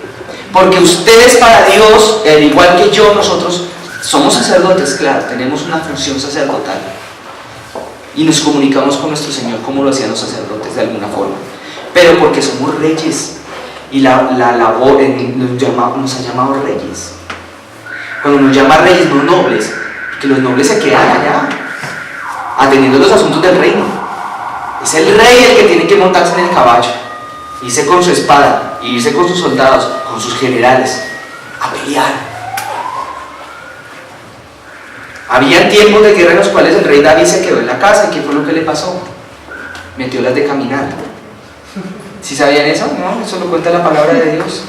Porque ustedes para Dios, al igual que yo, nosotros somos sacerdotes, claro, tenemos una función sacerdotal. Y nos comunicamos con nuestro Señor como lo hacían los sacerdotes de alguna forma. Pero porque somos reyes. Y la labor nos ha llamado reyes. Cuando nos llama reyes, no nobles, que los nobles se quedan allá atendiendo los asuntos del reino. Es el rey el que tiene que montarse en el caballo, irse con su espada, irse con sus soldados, con sus generales, a pelear. Había tiempos de guerra en los cuales el rey David se quedó en la casa. ¿Y qué fue lo que le pasó? Metió las de caminar. ¿Sí sabían eso? No, eso lo cuenta la palabra de Dios.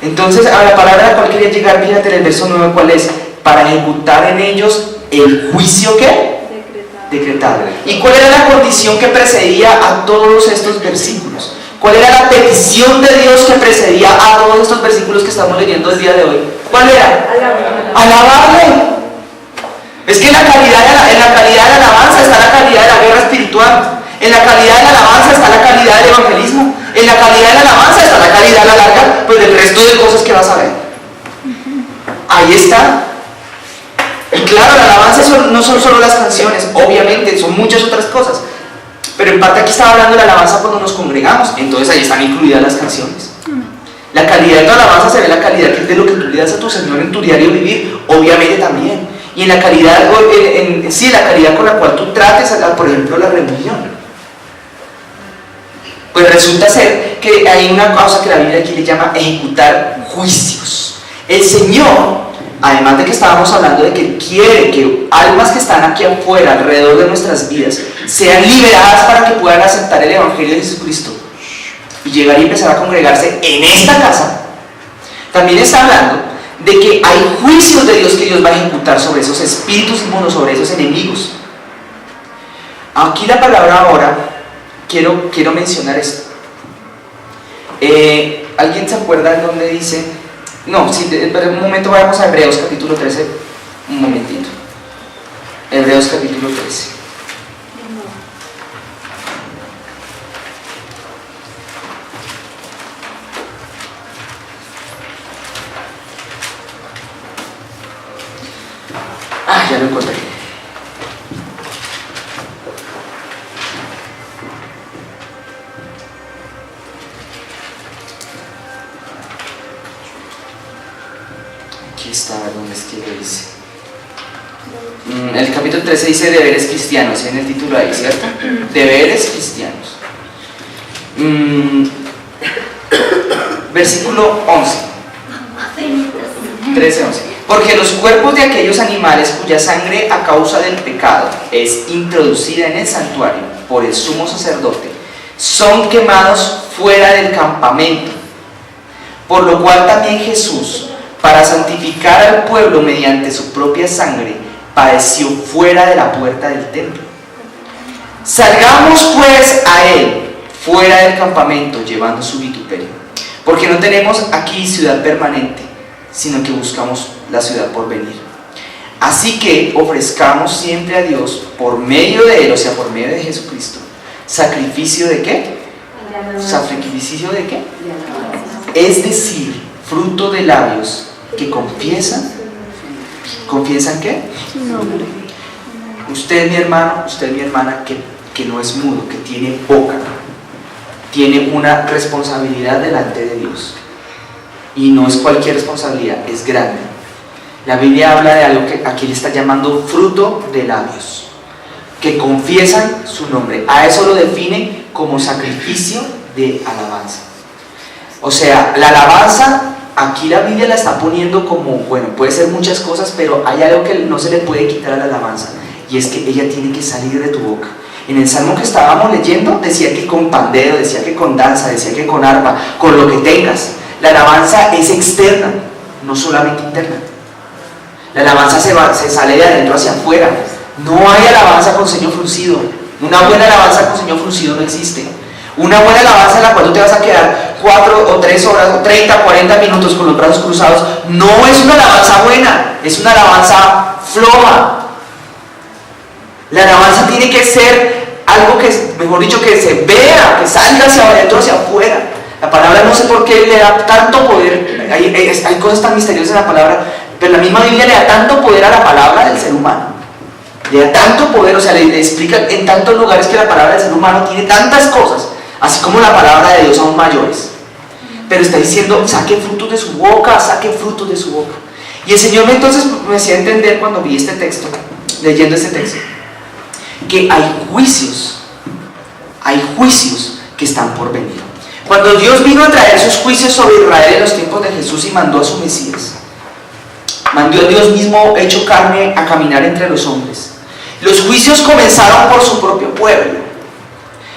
Entonces, a la palabra a la cual quería llegar, fíjate en el verso 9, ¿cuál es? Para ejecutar en ellos el juicio, ¿qué? Decretado. ¿Y cuál era la condición que precedía a todos estos versículos? ¿Cuál era la petición de Dios que precedía a todos estos versículos que estamos leyendo el día de hoy? ¿Cuál era? Alabarle. Es que en la calidad de la alabanza está la calidad de la guerra espiritual. En la calidad de la alabanza está la calidad del evangelismo. En la calidad de la alabanza está la calidad a la larga, pues del resto de cosas que vas a ver. Ahí está. Y claro, la alabanza no son solo las canciones, obviamente, son muchas otras cosas. Pero en parte aquí estaba hablando de la alabanza cuando nos congregamos, entonces ahí están incluidas las canciones. La calidad de tu alabanza se ve la calidad de lo que tú le das a tu Señor en tu diario vivir, obviamente también. Y en la calidad, la calidad con la cual tú trates, por ejemplo, la reunión. Pues resulta ser que hay una cosa que la Biblia aquí le llama ejecutar juicios. El Señor, además de que estábamos hablando de que quiere que almas que están aquí afuera, alrededor de nuestras vidas, sean liberadas para que puedan aceptar el Evangelio de Jesucristo y llegar y empezar a congregarse en esta casa, también está hablando de que hay juicios de Dios que Dios va a ejecutar sobre esos espíritus inmundos, sobre esos enemigos. Aquí la palabra ahora, quiero mencionar esto. ¿Alguien se acuerda en dónde dice? No, sí, espera un momento, vayamos a Hebreos capítulo 13, un momentito. Hebreos capítulo 13. Ya lo encontré. Aquí está, ¿dónde es que lo dice? El capítulo 13 dice deberes cristianos, en el título ahí, ¿cierto? Deberes cristianos. Versículo 11. 13, 11. Porque los cuerpos de aquellos animales cuya sangre a causa del pecado es introducida en el santuario por el sumo sacerdote, son quemados fuera del campamento. Por lo cual también Jesús, para santificar al pueblo mediante su propia sangre, padeció fuera de la puerta del templo. Salgamos pues a él fuera del campamento, llevando su vituperio, porque no tenemos aquí ciudad permanente, sino que buscamos la ciudad por venir. Así que ofrezcamos siempre a Dios por medio de él, o sea, por medio de Jesucristo, sacrificio de ¿qué? ¿Sacrificio de qué? Es decir, fruto de labios que confiesan. ¿Confiesan qué? Usted, mi hermano, usted, mi hermana, que no es mudo, que tiene boca, tiene una responsabilidad delante de Dios. Y no es cualquier responsabilidad, es grande. La Biblia habla de algo que aquí le está llamando fruto de labios, que confiesan su nombre. A eso lo define como sacrificio de alabanza. O sea, la alabanza, aquí la Biblia la está poniendo como, bueno, puede ser muchas cosas, pero hay algo que no se le puede quitar a la alabanza, y es que ella tiene que salir de tu boca. En el salmo que estábamos leyendo, decía que con pandero, decía que con danza, decía que con arpa, con lo que tengas. La alabanza es externa, no solamente interna. La alabanza se sale de adentro hacia afuera. No hay alabanza con ceño fruncido. Una buena alabanza con ceño fruncido no existe. Una buena alabanza en la cual tú te vas a quedar 4 o 3 horas o 30, 40 minutos con los brazos cruzados, no es una alabanza buena, es una alabanza floja. La alabanza tiene que ser algo que, mejor dicho, que se vea, que salga hacia adentro, hacia afuera. La palabra, no sé por qué le da tanto poder, hay cosas tan misteriosas en la palabra, pero la misma Biblia le da tanto poder a la palabra del ser humano. Le da tanto poder, o sea, le explica en tantos lugares que la palabra del ser humano tiene tantas cosas, así como la palabra de Dios aún mayores. Pero está diciendo, saque frutos de su boca, saque frutos de su boca. Y el Señor entonces me hacía entender cuando vi este texto, leyendo este texto, que hay juicios que están por venir. Cuando Dios vino a traer sus juicios sobre Israel en los tiempos de Jesús y mandó a su Mesías, mandó a Dios mismo hecho carne a caminar entre los hombres. Los juicios comenzaron por su propio pueblo.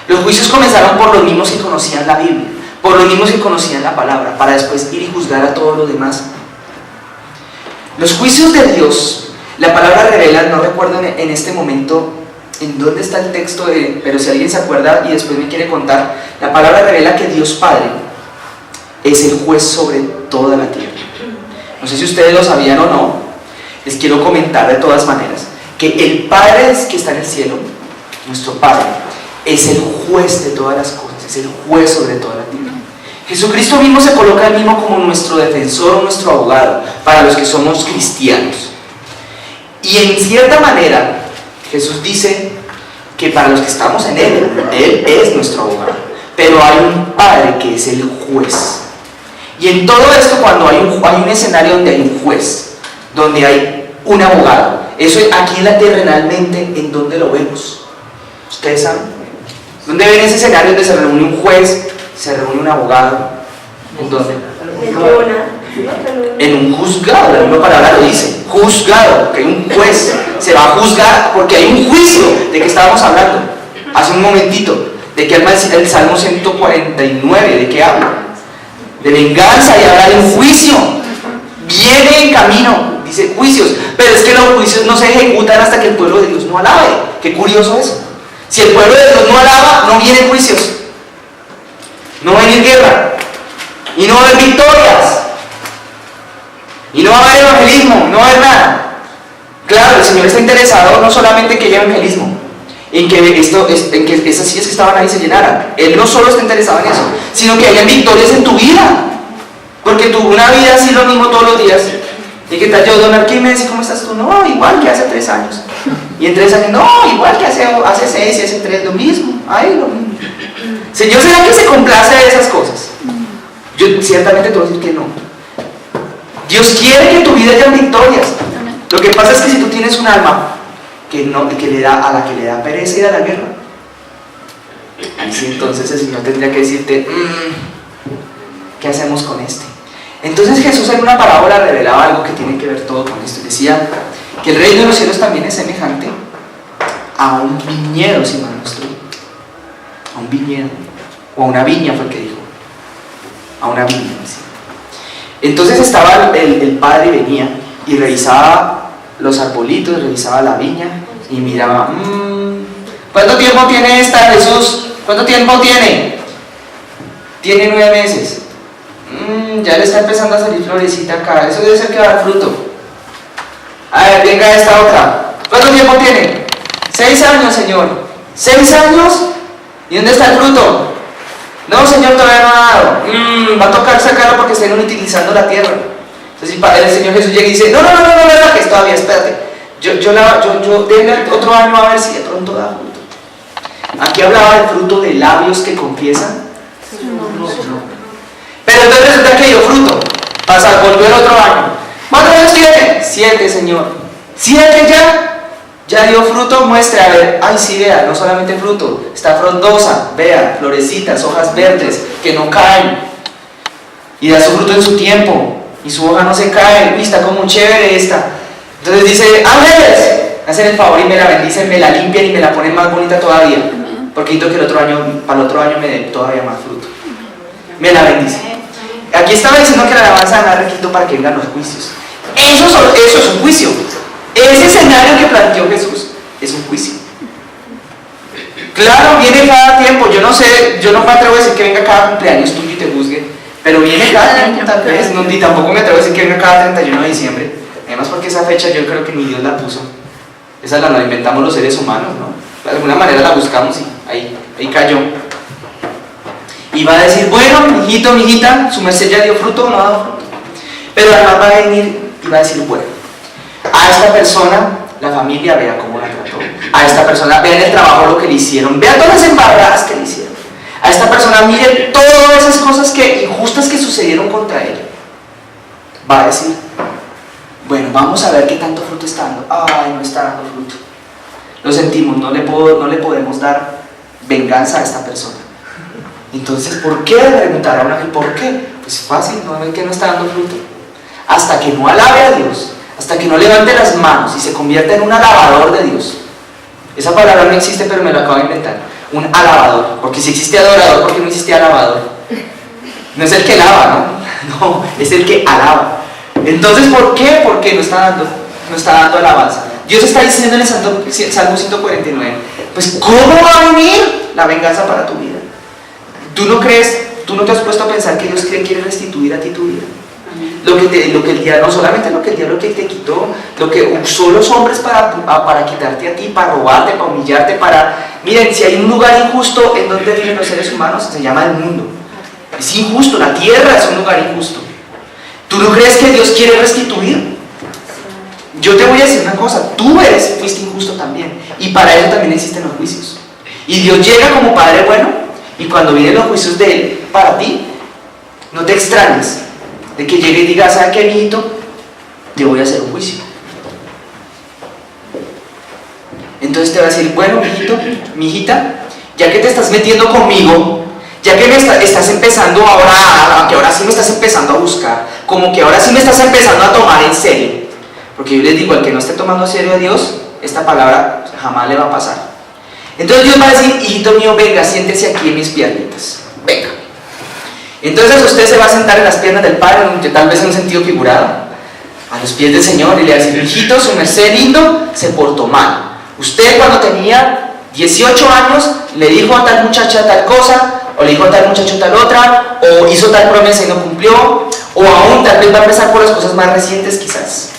Los juicios comenzaron por los mismos que conocían la Biblia, por los mismos que conocían la palabra, para después ir y juzgar a todos los demás. Los juicios de Dios, la palabra revela, no recuerdo en este momento en dónde está el texto, pero si alguien se acuerda y después me quiere contar, la palabra revela que Dios Padre es el juez sobre toda la tierra. No sé si ustedes lo sabían o no, les quiero comentar de todas maneras, que el Padre que está en el cielo, nuestro Padre, es el juez de todas las cosas, es el juez sobre toda la tierra. Jesucristo mismo se coloca él mismo como nuestro defensor, nuestro abogado, para los que somos cristianos. Y en cierta manera, Jesús dice que para los que estamos en Él es nuestro abogado. Pero hay un Padre que es el juez. Y en todo esto, cuando hay un escenario donde hay un juez, donde hay un abogado, eso aquí en la terrenalmente, ¿en dónde lo vemos? ¿Ustedes saben? ¿Dónde ven ese escenario donde se reúne un juez, se reúne un abogado? ¿En dónde? En un juzgado, la misma palabra lo dice, juzgado, que hay un juez, se va a juzgar porque hay un juicio. ¿De qué estábamos hablando? Hace un momentito, ¿de qué habla el Salmo 149? ¿De qué habla? De venganza, y habla de un juicio. Viene en camino, dice juicios, pero es que los juicios no se ejecutan hasta que el pueblo de Dios no alabe. Qué curioso eso. Si el pueblo de Dios no alaba, no vienen juicios, no va a venir guerra, y no va a haber victorias, y no va a haber evangelismo, no va a haber nada. Claro, el Señor está interesado no solamente en que haya evangelismo, en que esas sillas que estaban ahí se llenaran. Él no solo está interesado en eso, sino que haya victorias en tu vida. Porque una vida así lo mismo todos los días, ¿Y qué tal yo, don Arquímedes, cómo estás tú? No, igual que hace 3 años. Y en 3 años, no, igual que hace 6 y hace 3, lo mismo. Ay, lo mismo. Señor, ¿será que se complace de esas cosas? Yo ciertamente te voy a decir que no. Dios quiere que en tu vida haya victorias. Lo que pasa es que si tú tienes un alma a la que le da pereza ir a la guerra, ahí sí, entonces el Señor tendría que decirte, ¿qué hacemos con este? Entonces Jesús en una parábola revelaba algo que tiene que ver todo con esto. Decía que el reino de los cielos también es semejante a un viñedo, si mal no estoy. A un viñedo. O a una viña fue el que dijo. A una viña, ¿sí? Entonces estaba el padre y venía y revisaba los arbolitos, revisaba la viña y miraba, ¿cuánto tiempo tiene esta, Jesús? ¿Cuánto tiempo tiene? Tiene 9 meses. Ya le está empezando a salir florecita acá, eso debe ser que va a dar fruto. A ver, venga esta otra. ¿Cuánto tiempo tiene? 6 años, Señor. 6 años. ¿Y dónde está el fruto? No, Señor, todavía no ha dado. Va a tocar sacarlo porque están utilizando la tierra. Entonces el Señor Jesús llega y dice, no, que es todavía, espérate. Yo denle otro año a ver si de pronto da fruto. Aquí hablaba del fruto de labios que confiesan. No. Pero entonces resulta que dio fruto. Volvió el otro año. ¿Cuántos años tiene? 7, Señor. 7 ya. Ya dio fruto, muestre, a ver, ay sí, vea, no solamente fruto, está frondosa, vea, florecitas, hojas verdes, que no caen, y da su fruto en su tiempo, y su hoja no se cae, uy, está como chévere esta. Entonces dice, ángeles, hacen el favor y me la bendicen, me la limpian y me la ponen más bonita todavía, porque necesito que para el otro año me dé todavía más fruto. Me la bendicen. Aquí estaba diciendo que la alabanza da requisito para que vengan los juicios. Eso es un juicio. Ese escenario que planteó Jesús es un juicio. Claro, viene cada tiempo. Yo no sé, yo no me atrevo a decir que venga cada cumpleaños tuyo y te juzgue, pero viene cada tiempo tal vez. No, ni tampoco me atrevo a decir que venga cada 31 de diciembre. Además porque esa fecha yo creo que ni Dios la puso. Esa la inventamos los seres humanos, ¿no? De alguna manera la buscamos y ahí cayó. Y va a decir, bueno, mijito, mijita, su merced ya dio fruto o no ha dado fruto. Pero además va a venir y va a decir, bueno, a esta persona, la familia, vea cómo la trató. A esta persona, vean el trabajo, lo que le hicieron. Vean todas las embarradas que le hicieron. A esta persona, miren todas esas cosas injustas que sucedieron contra él. Va a decir, bueno, vamos a ver qué tanto fruto está dando. Ay, no está dando fruto. Lo sentimos, no le podemos dar venganza a esta persona. Entonces, ¿por qué? Preguntar a un ángel, ¿por qué? Pues fácil, no ven que no está dando fruto. Hasta que no alabe a Dios, hasta que no levante las manos y se convierta en un alabador de Dios. Esa palabra no existe, pero me la acabo de inventar. Un alabador, porque si existe adorador, ¿por qué no existe alabador? No es el que alaba, ¿no? No, es el que alaba. Entonces, ¿por qué? Porque no está dando alabanza. Dios está diciendo en el Salmo 149, pues ¿cómo va a venir la venganza para tu vida? ¿Tú no te has puesto a pensar que Dios quiere restituir a ti tu vida? Lo que el diablo, no solamente lo que el diablo que te quitó, lo que usó los hombres para quitarte a ti, para robarte, para humillarte, miren, si hay un lugar injusto en donde viven los seres humanos, se llama el mundo. Es injusto, la tierra es un lugar injusto. ¿Tú no crees que Dios quiere restituir? Yo te voy a decir una cosa, fuiste injusto también, y para eso también existen los juicios. Y Dios llega como Padre bueno, y cuando vienen los juicios de Él para ti, no te extrañes de que llegue y diga, ¿sabes qué, mijito? Te voy a hacer un juicio. Entonces te va a decir, bueno, mijito, mijita, ya que te estás metiendo conmigo, ya que estás empezando ahora, que ahora sí me estás empezando a buscar, como que ahora sí me estás empezando a tomar en serio, porque yo les digo, al que no esté tomando en serio a Dios, esta palabra jamás le va a pasar. Entonces Dios va a decir, hijito mío, venga, siéntese aquí en mis piernitas, venga. Entonces usted se va a sentar en las piernas del Padre, tal vez en un sentido figurado, a los pies del Señor, y le va a decir, hijito, su merced lindo se portó mal. Usted cuando tenía 18 años le dijo a tal muchacha tal cosa, o le dijo a tal muchacho tal otra, o hizo tal promesa y no cumplió, o aún tal vez va a empezar por las cosas más recientes quizás.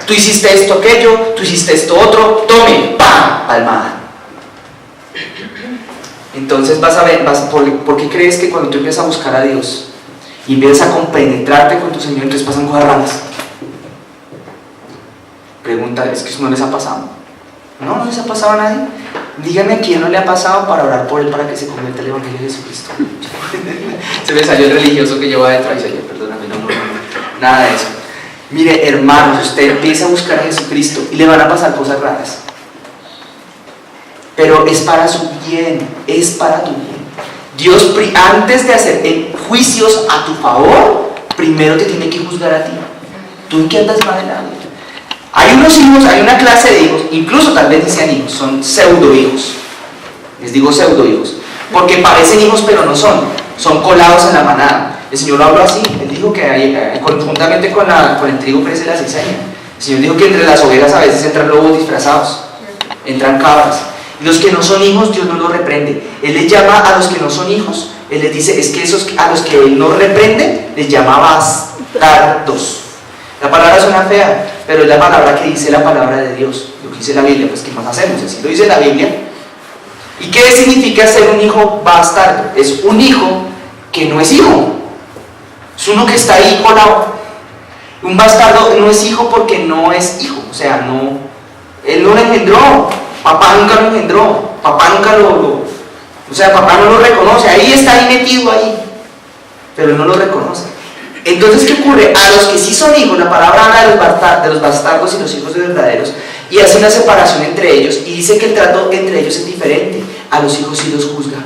Tú hiciste esto, aquello, tú hiciste esto, otro, tome, ¡pam!, palmada. Entonces vas a ver, ¿por qué crees que cuando tú empiezas a buscar a Dios y empiezas a compenetrarte con tu Señor, entonces pasan cosas raras? Pregunta, es que eso no les ha pasado. No les ha pasado a nadie. Dígame a quién no le ha pasado para orar por él para que se convierta al Evangelio de Jesucristo. Se me salió el religioso que lleva detrás y yo, perdóname, no, nada de eso. Mire, hermanos, usted empieza a buscar a Jesucristo y le van a pasar cosas raras. Pero es para su bien, es para tu bien. Dios, antes de hacer juicios a tu favor, primero te tiene que juzgar a ti. ¿Tú en qué andas mal en la vida? Hay unos hijos, hay una clase de hijos, incluso tal vez dicen hijos, son pseudo hijos. Les digo pseudo hijos, porque parecen hijos pero no son colados en la manada. El Señor lo habló así, Él dijo que conjuntamente con el trigo crece la cizaña. El Señor dijo que entre las ovejas a veces entran lobos disfrazados, entran cabras. Y los que no son hijos, Dios no los reprende. Él les llama a los que no son hijos, Él les dice, es que esos a los que Él no reprende, les llama bastardos. La palabra suena fea, pero es la palabra que dice la palabra de Dios. Lo que dice la Biblia, pues ¿qué más hacemos? Así lo dice la Biblia. ¿Y qué significa ser un hijo bastardo? Es un hijo que no es hijo. Es uno que está ahí colado. Un bastardo no es hijo porque no es hijo. O sea, él no lo engendró. Papá nunca lo engendró. Papá nunca o sea, papá no lo reconoce. Ahí está ahí metido ahí. Pero él no lo reconoce. Entonces, ¿qué ocurre? A los que sí son hijos, la palabra habla de los bastardos y los hijos de verdaderos y hace una separación entre ellos y dice que el trato entre ellos es diferente. A los hijos sí los juzga.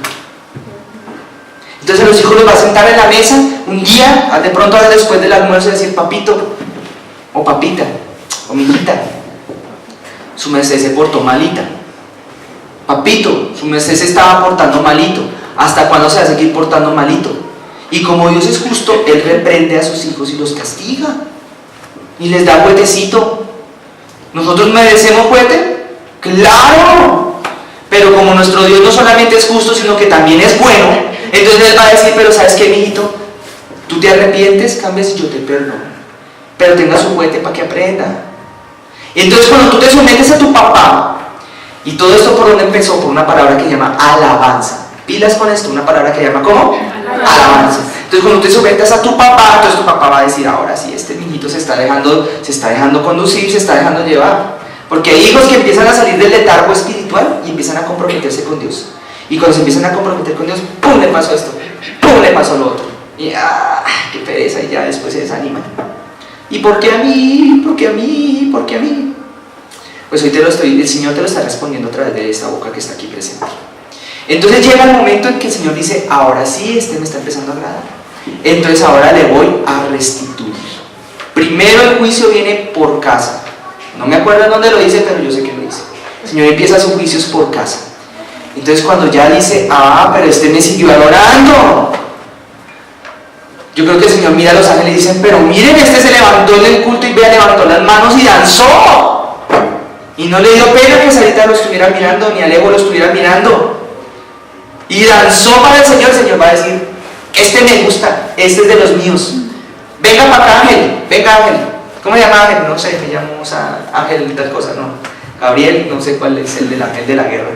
Entonces a los hijos los va a sentar en la mesa un día, de pronto después del almuerzo, decir papito o papita o mijita, su merced se portó malita. Papito, su merced se estaba portando malito. ¿Hasta cuándo se va a seguir portando malito? Y como Dios es justo, Él reprende a sus hijos y los castiga. Y les da juguetecito. ¿Nosotros merecemos juguete? ¡Claro! Pero como nuestro Dios no solamente es justo, sino que también es bueno, entonces Él va a decir, pero ¿sabes qué, mijito? Tú te arrepientes, cambias y yo te perdono. Pero tenga su juguete para que aprenda. Entonces cuando tú te sometes a tu papá, y todo esto por donde empezó, por una palabra que se llama alabanza. Pilas con esto, una palabra que se llama ¿cómo? Alabanza. Entonces cuando te sometes a tu papá, entonces tu papá va a decir, ahora sí, este niñito se está dejando conducir, se está dejando llevar. Porque hay hijos que empiezan a salir del letargo espiritual y empiezan a comprometerse con Dios. Y cuando se empiezan a comprometer con Dios, ¡pum! Le pasó esto, ¡pum! Le pasó lo otro. Y ¡qué pereza! Y ya después se desaniman. ¿Y por qué a mí? ¿Por qué a mí? ¿Por qué a mí? Pues hoy el Señor te lo está respondiendo a través de esa boca que está aquí presente. Entonces llega el momento en que el Señor dice, ahora sí, me está empezando a agradar. Entonces ahora le voy a restituir. Primero el juicio viene por casa. No me acuerdo en dónde lo dice, pero yo sé que lo dice. El Señor empieza sus juicios por casa. Entonces cuando ya dice, pero me siguió adorando. Yo creo que el Señor mira a los ángeles y dicen, pero miren, se levantó en el culto y levantó las manos y danzó. Y no le dio pena que Sarita lo estuviera mirando, ni Alejo lo estuviera mirando. Y danzó para el Señor va a decir, me gusta, este es de los míos. Venga para acá, Ángel, venga Ángel. ¿Cómo se llama Ángel? No sé, me llamo Ángel tal cosa, no. Gabriel, no sé cuál es el de la guerra.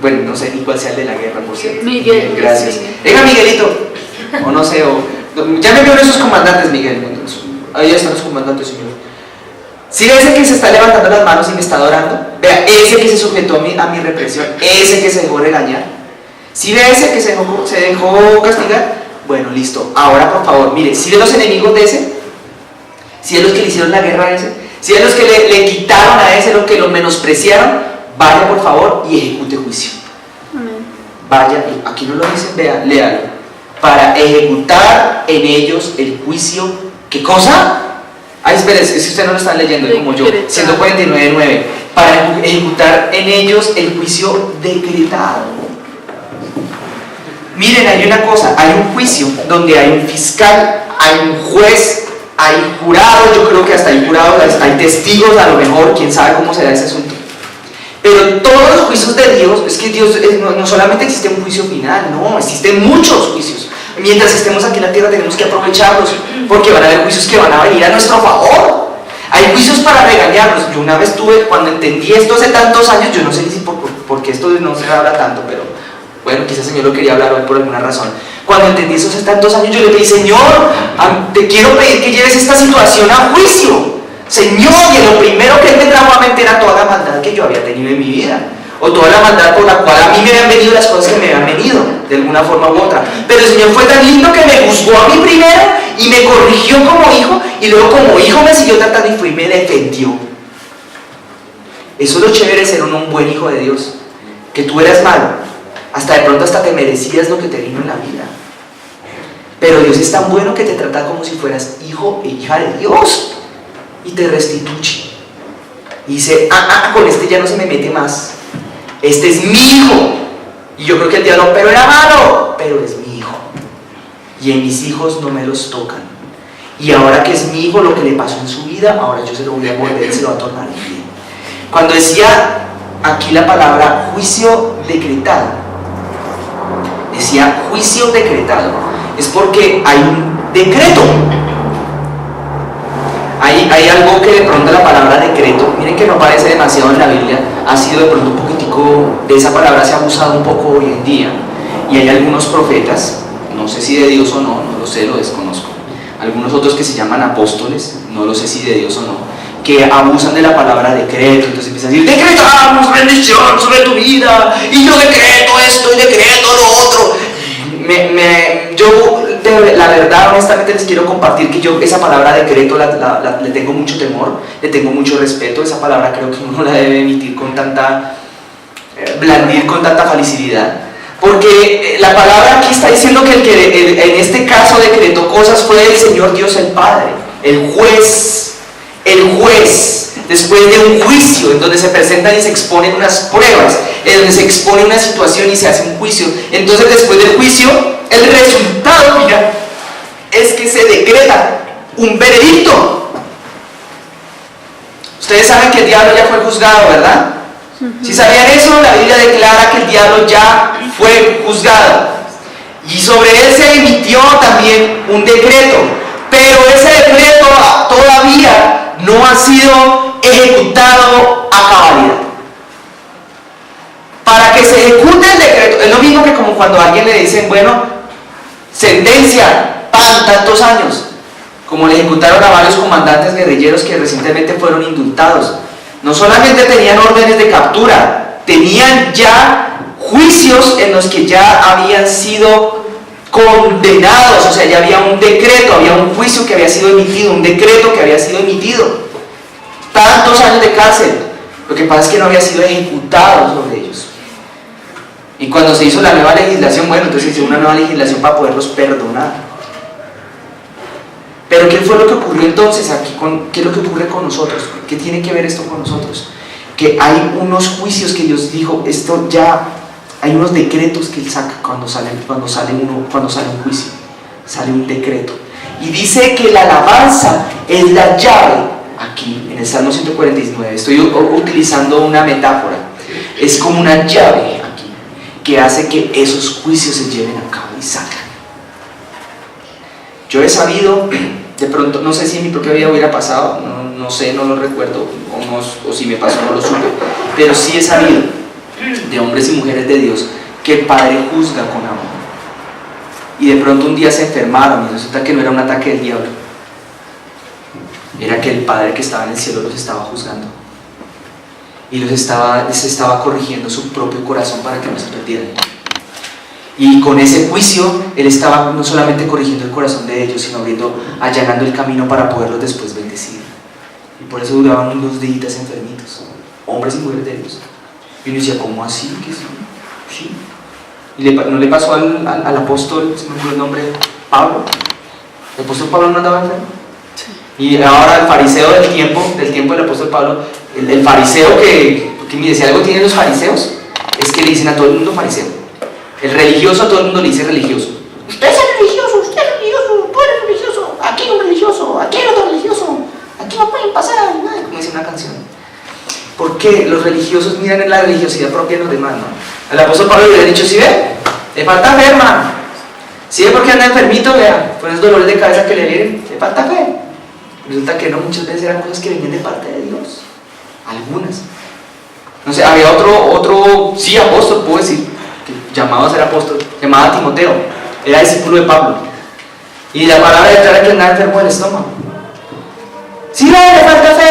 Bueno, no sé ni cuál sea el de la guerra, por cierto. Miguel. Gracias. Miguel. Venga Miguelito. O no sé, ya me vio esos comandantes, Miguel. Ahí están los comandantes, Señor. Si ve ese que se está levantando las manos y me está adorando, vea ese que se sujetó a mi represión, ese que se dejó regañar. Si ve ese que se dejó castigar, bueno, listo. Ahora, por favor, mire, si ve los enemigos de ese, si es los que le hicieron la guerra a ese, si es los que le quitaron a ese, los que lo menospreciaron, vaya por favor y ejecute juicio. Amén. Vaya, aquí no lo dicen, vea, léalo. Para ejecutar en ellos el juicio, ¿qué cosa? Espere, es que ustedes no lo están leyendo como yo. 149.9. Para ejecutar en ellos el juicio decretado. Miren, hay una cosa, hay un juicio donde hay un fiscal, hay un juez, hay jurado, yo creo que hasta hay jurados, hay testigos, a lo mejor, quién sabe cómo será ese asunto. Pero todos los juicios de Dios, es que Dios no solamente existe un juicio final, no, existen muchos juicios. Mientras estemos aquí en la tierra tenemos que aprovecharlos, porque van a haber juicios que van a venir a nuestro favor. Hay juicios para regañarnos. Yo una vez cuando entendí esto hace tantos años, yo no sé si porque esto no se habla tanto, pero bueno, quizás el Señor lo quería hablar hoy por alguna razón. Cuando entendí eso hace tantos años, yo le pedí, Señor, te quiero pedir que lleves esta situación a juicio. Señor, y lo primero que Él me trajo a mente era toda la maldad que yo había tenido en mi vida, o toda la maldad por la cual a mí me habían venido las cosas que me habían venido, de alguna forma u otra. Pero el Señor fue tan lindo que me juzgó a mí primero y me corrigió como hijo, y luego como hijo me siguió tratando y fue y me defendió. Eso es lo chévere de ser un buen hijo de Dios, que tú eras malo, hasta de pronto hasta te merecías lo que te vino en la vida. Pero Dios es tan bueno que te trata como si fueras hijo e hija de Dios y te restituye. Y dice, con este ya no se me mete más. Este es mi hijo. Y yo creo que el diablo, pero era malo, pero es mi hijo. Y en mis hijos no me los tocan. Y ahora que es mi hijo, lo que le pasó en su vida, ahora yo se lo voy a volver, se lo va a tornar en bien. Cuando decía aquí la palabra juicio decretado, decía juicio decretado, es porque hay un decreto. Hay algo que de pronto la palabra decreto, miren que no aparece demasiado en la Biblia, ha sido de pronto un poquitico, de esa palabra se ha abusado un poco hoy en día. Y hay algunos profetas, no sé si de Dios o no, no lo sé, lo desconozco. Algunos otros que se llaman apóstoles, no lo sé si de Dios o no, que abusan de la palabra decreto, entonces empiezan a decir, decretamos bendición sobre tu vida, y yo decreto esto y decreto lo otro. Yo la verdad, honestamente les quiero compartir que yo esa palabra decreto le tengo mucho temor, le tengo mucho respeto. Esa palabra creo que uno la debe emitir con tanta, blandir con tanta facilidad. Porque la palabra aquí está diciendo que el que en este caso decretó cosas fue el Señor Dios el Padre, el juez, después de un juicio en donde se presentan y se exponen unas pruebas, en donde se expone una situación y se hace un juicio. Entonces después del juicio, el resultado final es que se decreta un veredicto. Ustedes saben que el diablo ya fue juzgado, ¿verdad? Si sabían eso, la Biblia declara que el diablo ya fue juzgado y sobre él se emitió también un decreto, pero ese decreto todavía no ha sido ejecutado a cabalidad. Para que se ejecute el decreto, es lo mismo que como cuando a alguien le dicen, bueno, sentencia, tantos años, como le ejecutaron a varios comandantes guerrilleros que recientemente fueron indultados. No solamente tenían órdenes de captura, tenían ya juicios en los que ya habían sido condenados, o sea, ya había un decreto, había un juicio que había sido emitido, un decreto que había sido emitido. Tantos años de cárcel, lo que pasa es que no había sido ejecutado sobre ellos. Y cuando se hizo la nueva legislación, bueno, entonces se hizo una nueva legislación para poderlos perdonar. Pero ¿qué fue lo que ocurrió entonces aquí? ¿Qué es lo que ocurre con nosotros? ¿Qué tiene que ver esto con nosotros? Que hay unos juicios que Dios dijo, esto ya, hay unos decretos que Él saca cuando sale un juicio, sale un decreto. Y dice que la alabanza es la llave, aquí en el Salmo 149, estoy utilizando una metáfora, es como una llave aquí, que hace que esos juicios se lleven a cabo y salgan. Yo he sabido, de pronto, no sé si en mi propia vida hubiera pasado, no sé, no lo recuerdo, o si me pasó no lo supe, pero sí he sabido de hombres y mujeres de Dios que el Padre juzga con amor. Y de pronto un día se enfermaron y resulta que no era un ataque del diablo, era que el Padre que estaba en el cielo los estaba juzgando y les estaba corrigiendo su propio corazón para que no se perdieran. Y con ese juicio, Él estaba no solamente corrigiendo el corazón de ellos, sino allanando el camino para poderlos después bendecir. Y por eso duraban unos días enfermitos, hombres y mujeres de Dios. Y uno decía, ¿cómo así? ¿Qué sí? ¿Y no le pasó al apóstol, se me olvidó el nombre, Pablo? ¿El apóstol Pablo no andaba enfermo? Sí. Y ahora el fariseo del tiempo del apóstol Pablo, el fariseo que me decía algo tienen los fariseos, es que le dicen a todo el mundo fariseo. El religioso a todo el mundo le dice religioso. Usted es religioso, tú eres religioso, aquí hay un religioso, aquí hay otro religioso, aquí no pueden pasar nada, como dice una canción. ¿Por qué los religiosos miran en la religiosidad propia de los demás, no? El apóstol Pablo le había dicho, ¿sí ve? Le falta fe, hermano. ¿Sí ve por qué anda enfermito? Vea, por esos dolores de cabeza que le vienen, le falta fe. Resulta que no, muchas veces eran cosas que venían de parte de Dios. Algunas. No sé, había otro, sí, apóstol, puedo decir, llamado a ser apóstol, llamado Timoteo, era discípulo de Pablo, y la palabra declara que andaba enfermo del estómago. Sí, le falta fe,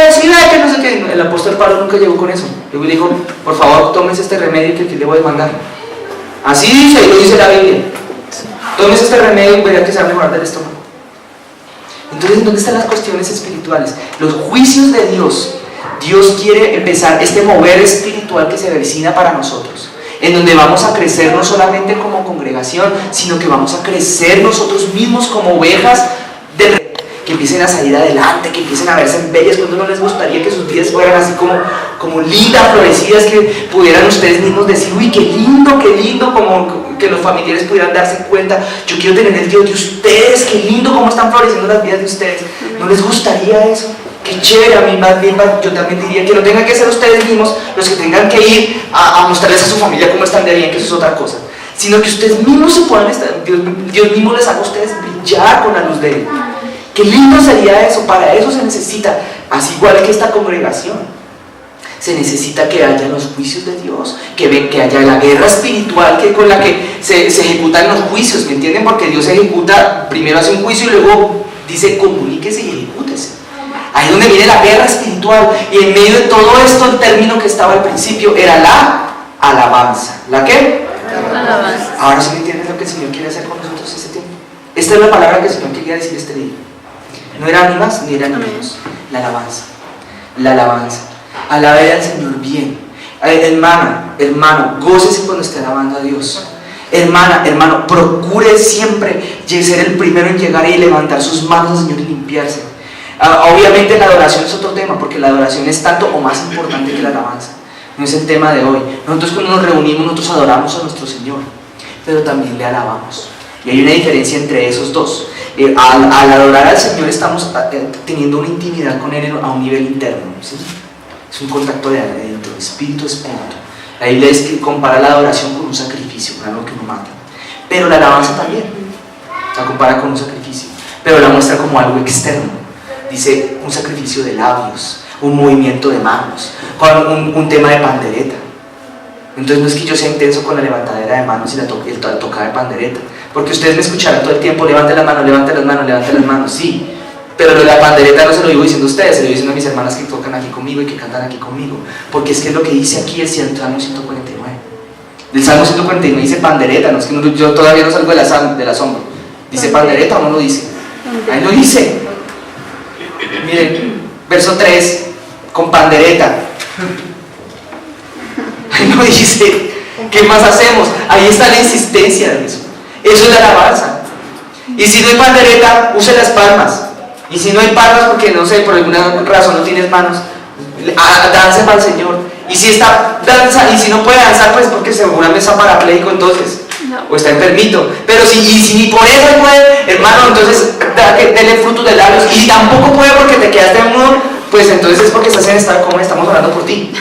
que el apóstol Pablo nunca llegó con eso. Luego le dijo, por favor, tómese este remedio que aquí le voy a mandar. Así dice, y lo dice la Biblia. Tómese este remedio y verá que se va a mejorar del estómago. Entonces, ¿dónde están las cuestiones espirituales? Los juicios de Dios. Dios quiere empezar este mover espiritual que se avecina para nosotros, en donde vamos a crecer no solamente como congregación, sino que vamos a crecer nosotros mismos como ovejas del que empiecen a salir adelante, que empiecen a verse bellas. ¿Cuándo no les gustaría que sus vidas fueran así como lindas, florecidas, que pudieran ustedes mismos decir, uy, qué lindo, como que los familiares pudieran darse cuenta, yo quiero tener el Dios de ustedes, qué lindo cómo están floreciendo las vidas de ustedes? ¿No les gustaría eso? Qué chévere. A mí más bien, yo también diría que no tengan que ser ustedes mismos los que tengan que ir a mostrarles a su familia cómo están de bien, que eso es otra cosa, sino que ustedes mismos se puedan estar, Dios mismo les haga a ustedes brillar con la luz de Él. Qué lindo sería eso. Para eso se necesita, así igual que esta congregación, se necesita que haya los juicios de Dios, que haya la guerra espiritual con la que se ejecutan los juicios, ¿me entienden? Porque Dios ejecuta, primero hace un juicio y luego dice comuníquese y ejecútese. Ahí es donde viene la guerra espiritual, y en medio de todo esto el término que estaba al principio era la alabanza. ¿La qué? La alabanza. Ahora sí me entienden lo que el Señor quiere hacer con nosotros este tiempo. Esta es la palabra que el Señor quería decir este día. No era ni más ni era ni menos. La alabanza. La alabanza. Alabe al Señor bien. Hermano, gócese cuando esté alabando a Dios. Hermano, procure siempre ser el primero en llegar y levantar sus manos al Señor y limpiarse. Obviamente la adoración es otro tema, porque la adoración es tanto o más importante que la alabanza. No es el tema de hoy. Nosotros cuando nos reunimos, nosotros adoramos a nuestro Señor, pero también le alabamos. Y hay una diferencia entre esos dos. Al adorar al Señor estamos teniendo una intimidad con Él a un nivel interno, ¿sí? Es un contacto de adentro, espíritu a espíritu. La Biblia es que compara la adoración con un sacrificio, con algo que uno mata. Pero la alabanza también la compara con un sacrificio, pero la muestra como algo externo. Dice un sacrificio de labios, un movimiento de manos, con un tema de pandereta. Entonces no es que yo sea intenso con la levantadera de manos y la tocada de pandereta, porque ustedes me escucharán todo el tiempo, levante las manos, levante las manos, levante las manos, sí, pero lo de la pandereta no se lo digo diciendo a ustedes, se lo digo diciendo a mis hermanas que tocan aquí conmigo y que cantan aquí conmigo, porque es que es lo que dice aquí el Salmo 149. El Salmo 149 dice pandereta, no es que yo todavía no salgo del asombro. ¿Dice pandereta o no lo dice? Ahí lo dice. Miren, verso 3, con pandereta. Ahí no dice, ¿qué más hacemos? Ahí está la insistencia de eso. Eso es la alabanza. Y si no hay pandereta, use las palmas. Y si no hay palmas, porque no sé, por alguna razón no tienes manos, dance para el Señor. Y si está danza, y si no puede danzar, pues porque seguramente está parapléjico entonces. No. O está enfermito. Pero si por eso puede, hermano, entonces denle frutos de labios. Y tampoco puede porque te quedaste mudo, pues entonces es porque estás en estado como estamos orando por ti.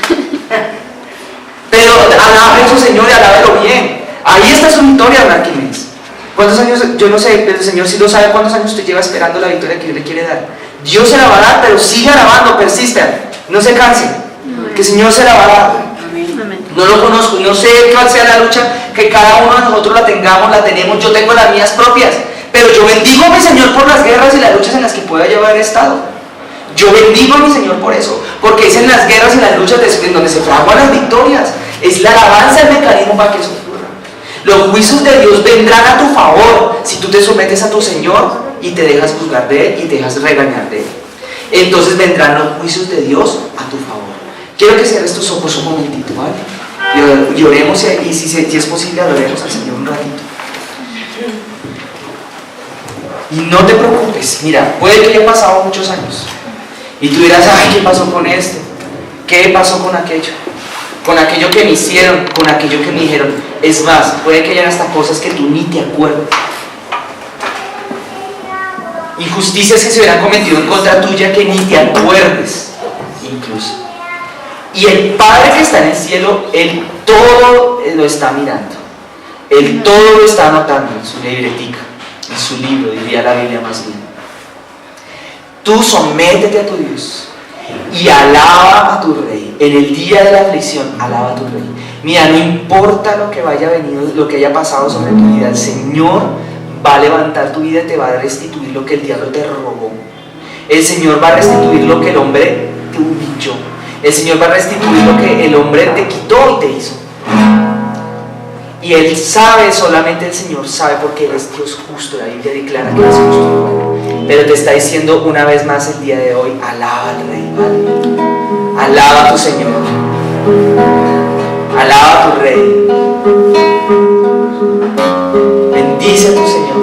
Pero alabe a su Señor y alábelo bien. Ahí está su victoria, don Arquímedes. ¿Cuántos años? Yo no sé, pero el Señor sí lo sabe cuántos años usted lleva esperando la victoria que Dios le quiere dar. Dios se la va a dar, pero sigue alabando, persista, no se canse, que el Señor se la va a dar. No lo conozco, no sé cuál sea la lucha que cada uno de nosotros la tenemos, yo tengo las mías propias, pero yo bendigo a mi Señor por las guerras y las luchas en las que pueda yo haber estado. Yo bendigo a mi Señor por eso, porque es en las guerras y las luchas en donde se fraguan las victorias. Es la alabanza el mecanismo para que eso ocurra. Los juicios de Dios vendrán a tu favor si tú te sometes a tu Señor y te dejas juzgar de Él y te dejas regañar de Él. Entonces vendrán los juicios de Dios a tu favor. Quiero que cierres tus ojos un momentito, ¿vale? Y oremos, y si es posible adoremos al Señor un ratito. Y no te preocupes, mira, puede que haya pasado muchos años y tú dirás, ay, ¿qué pasó con esto? ¿Qué pasó con aquello? Con aquello que me hicieron, con aquello que me dijeron. Es más, puede que hayan hasta cosas que tú ni te acuerdas. Injusticias que se hubieran cometido en contra tuya que ni te acuerdes, incluso. Y el Padre que está en el cielo, Él todo lo está mirando. Él todo lo está anotando en su libretica, en su libro, diría la Biblia más bien. Tú sométete a tu Dios y alaba a tu Rey. En el día de la aflicción, alaba a tu Rey. Mira, no importa lo que haya venido, lo que haya pasado sobre tu vida, el Señor va a levantar tu vida y te va a restituir lo que el diablo te robó. El Señor va a restituir lo que el hombre te humilló. El Señor va a restituir lo que el hombre te quitó y te hizo. Y Él sabe, solamente el Señor sabe, porque Él es Dios justo. La Biblia declara que es justo. Pero te está diciendo una vez más el día de hoy: alaba al Rey, ¿vale? Alaba a tu Señor. Alaba a tu Rey. Bendice a tu Señor.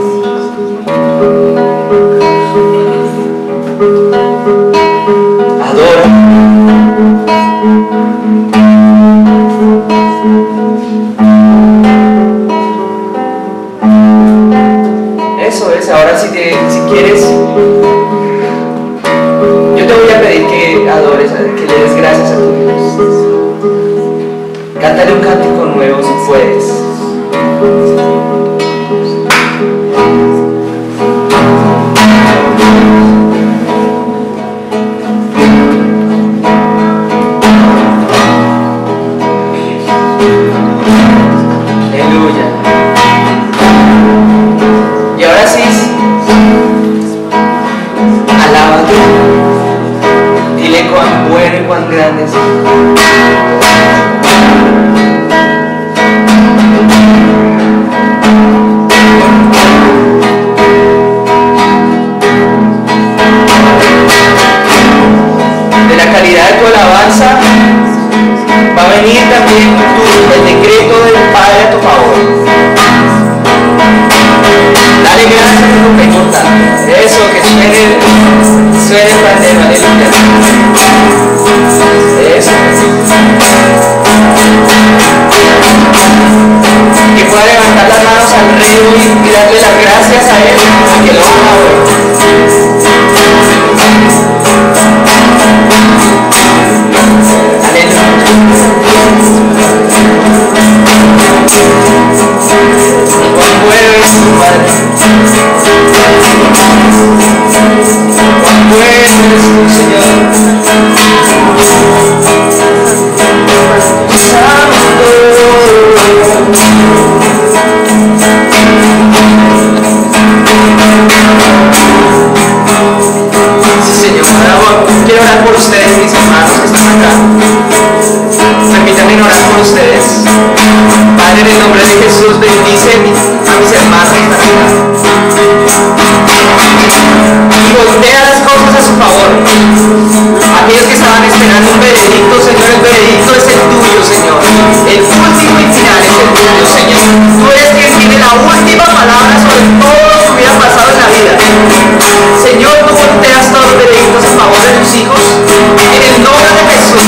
Adora. Eso es. Ahora si quieres, yo te voy a pedir que adores, que le des gracias a tu Dios. Cántale un cántico nuevo si puedes. Aleluya. Y ahora sí, alábate. Dile cuán bueno y cuán grande es. De la calidad de tu alabanza va a venir también el decreto del Padre a tu favor. Dale gracias por lo que importa. Eso, que suene el pandero, aleluya. Eso. Que pueda levantar las manos al Rey y darle las gracias a Él, que lo ama hoy. Cuán bueno es tu Padre. Cuán bueno es tu Señor. Sí, Señor. Ahora quiero orar por ustedes, mis hermanos que están acá. Permítanme orar por ustedes. Padre, en el nombre de Jesús, bendice a mis hermanos que están acá. Y voltea las cosas a su favor. Aquellos que estaban esperando un veredicto, Señor, el veredicto es el tuyo, Señor. El último y final es el tuyo, Señor. Tú eres quien tiene la última palabra sobre todo lo que hubiera pasado en la vida. Señor, tú volteas todos los veredictos a favor de tus hijos. En el nombre de Jesús.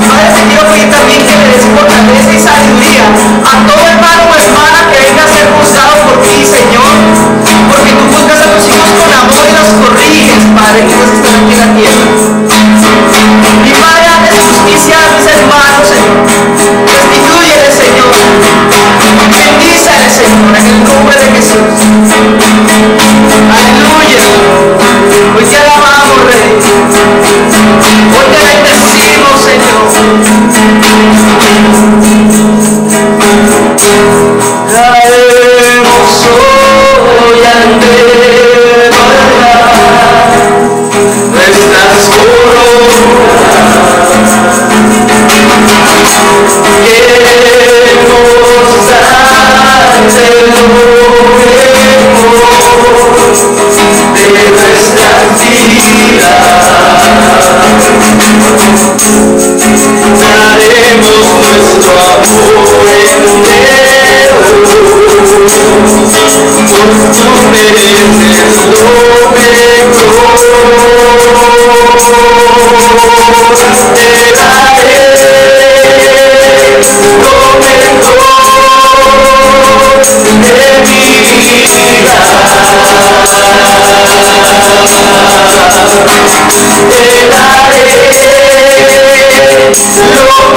Padre, te quiero pedir también que le des fortaleza y sabiduría a todo hermano o hermana que venga a ser juzgado por ti, Señor. Porque tú juzgas a tus hijos con amor y los corriges, Padre, que ellos están aquí en la tierra. Y Padre, hazle justicia a mis hermanos, Señor. Restituyele, Señor. Bendícele, Señor, en el nombre de Jesús. Aleluya. Hoy te alabamos, Rey. Hoy te bendecimos, Señor. Traemos hoy ante tu altar nuestras coronas. Queremos darte lo mejor de nuestras vidas. Daremos nuestro amor entero, pues tú mereces lo mejor. Te daré lo mejor de mi vida. Te daré lo mejor cada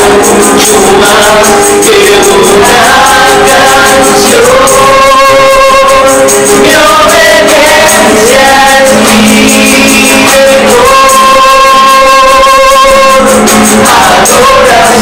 día. Será mucho más que una canción. Mi obediencia es mi mejor adoración.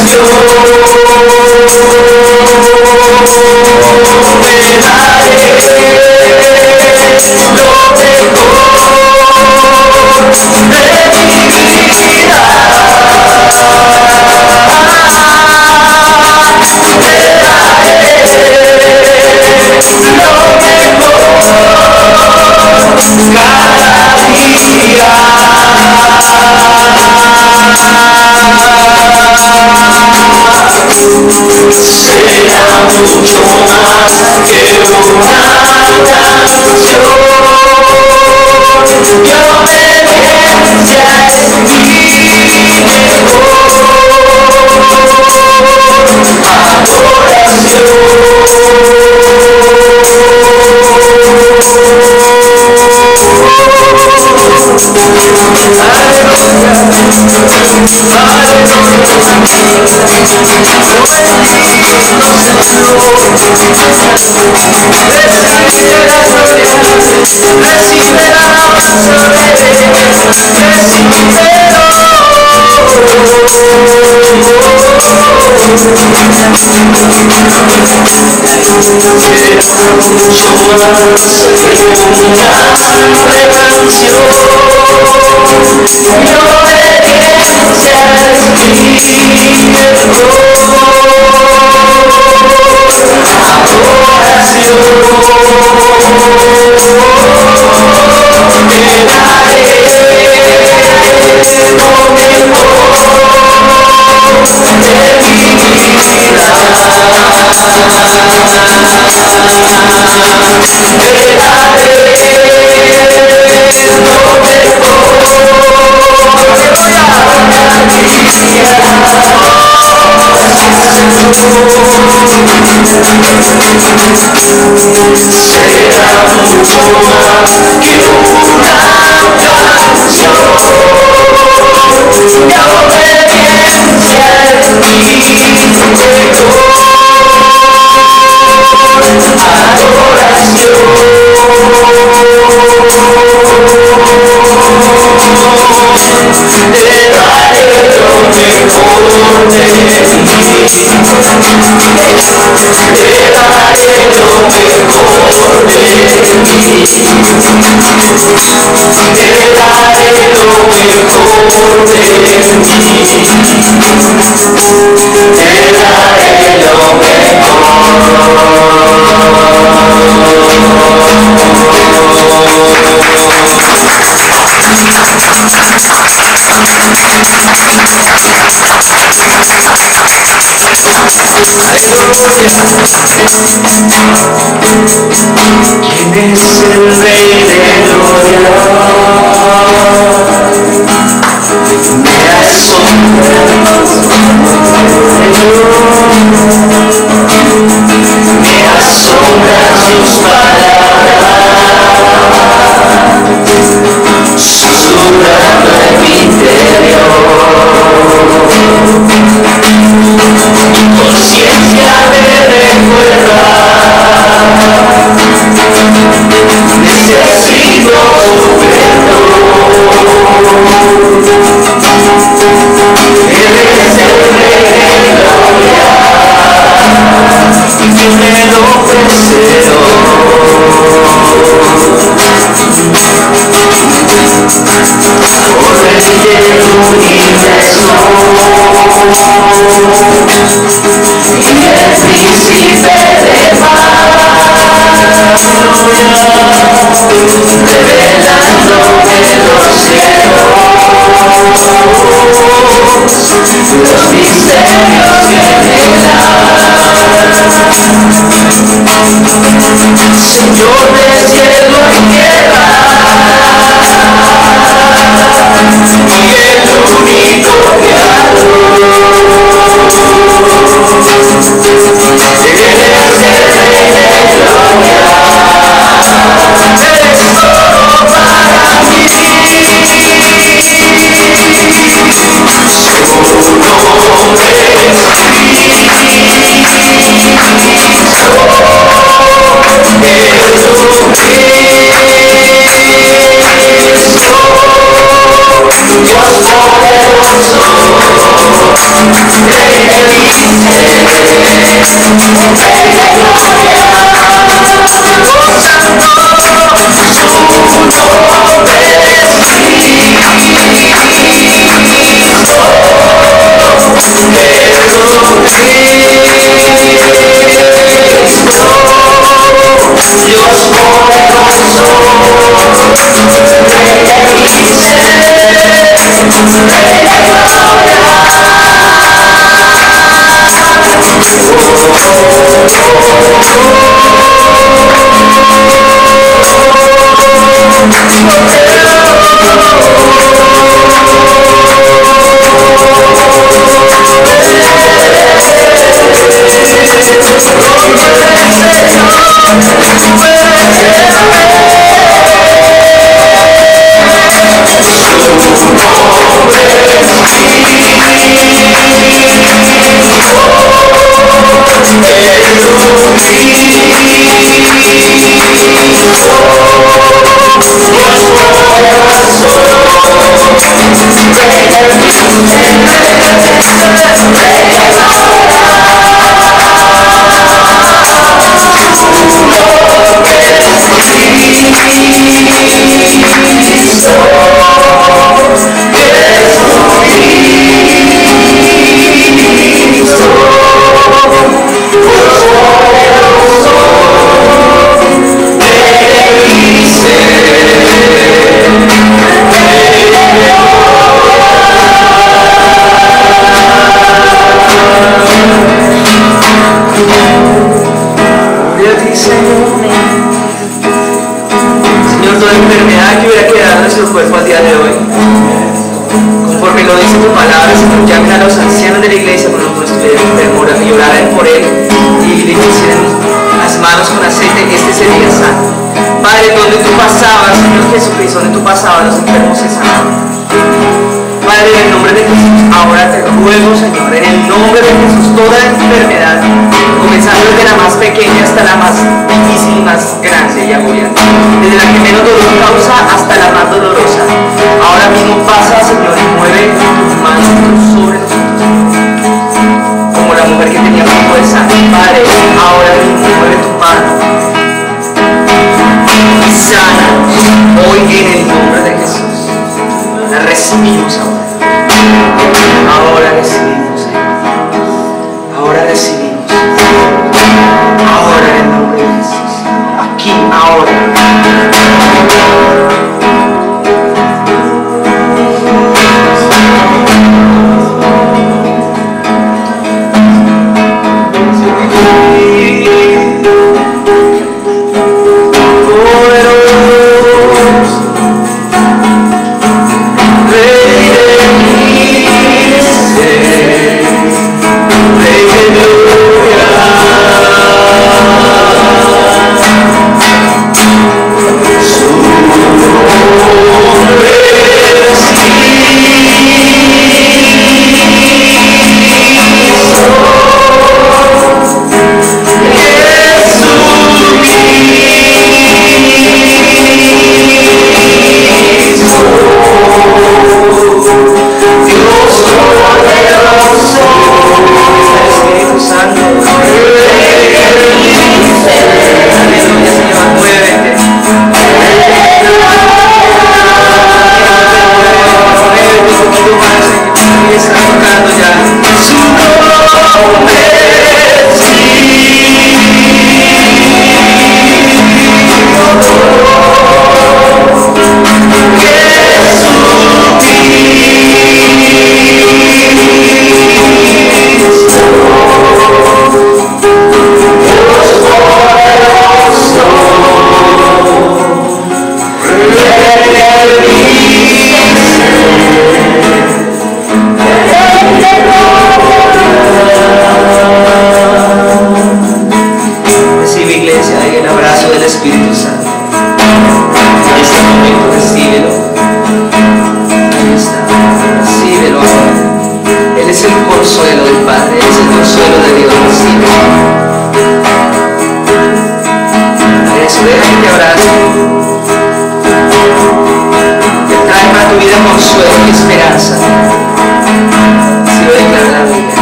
esperanza. Si lo declara la Biblia,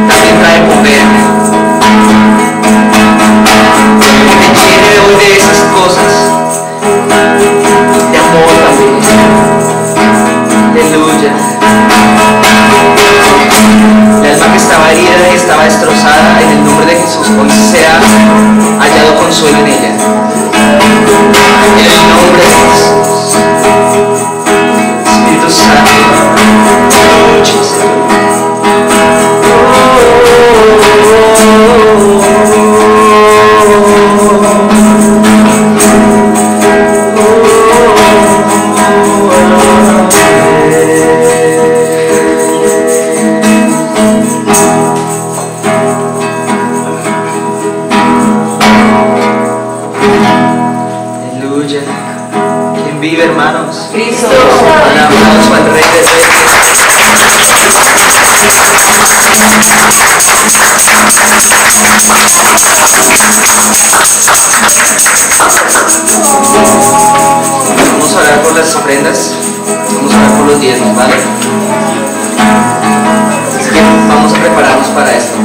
también trae Vamos a orar por las ofrendas, vamos a orar por los diezmos, ¿vale? Así que vamos a prepararnos para esto.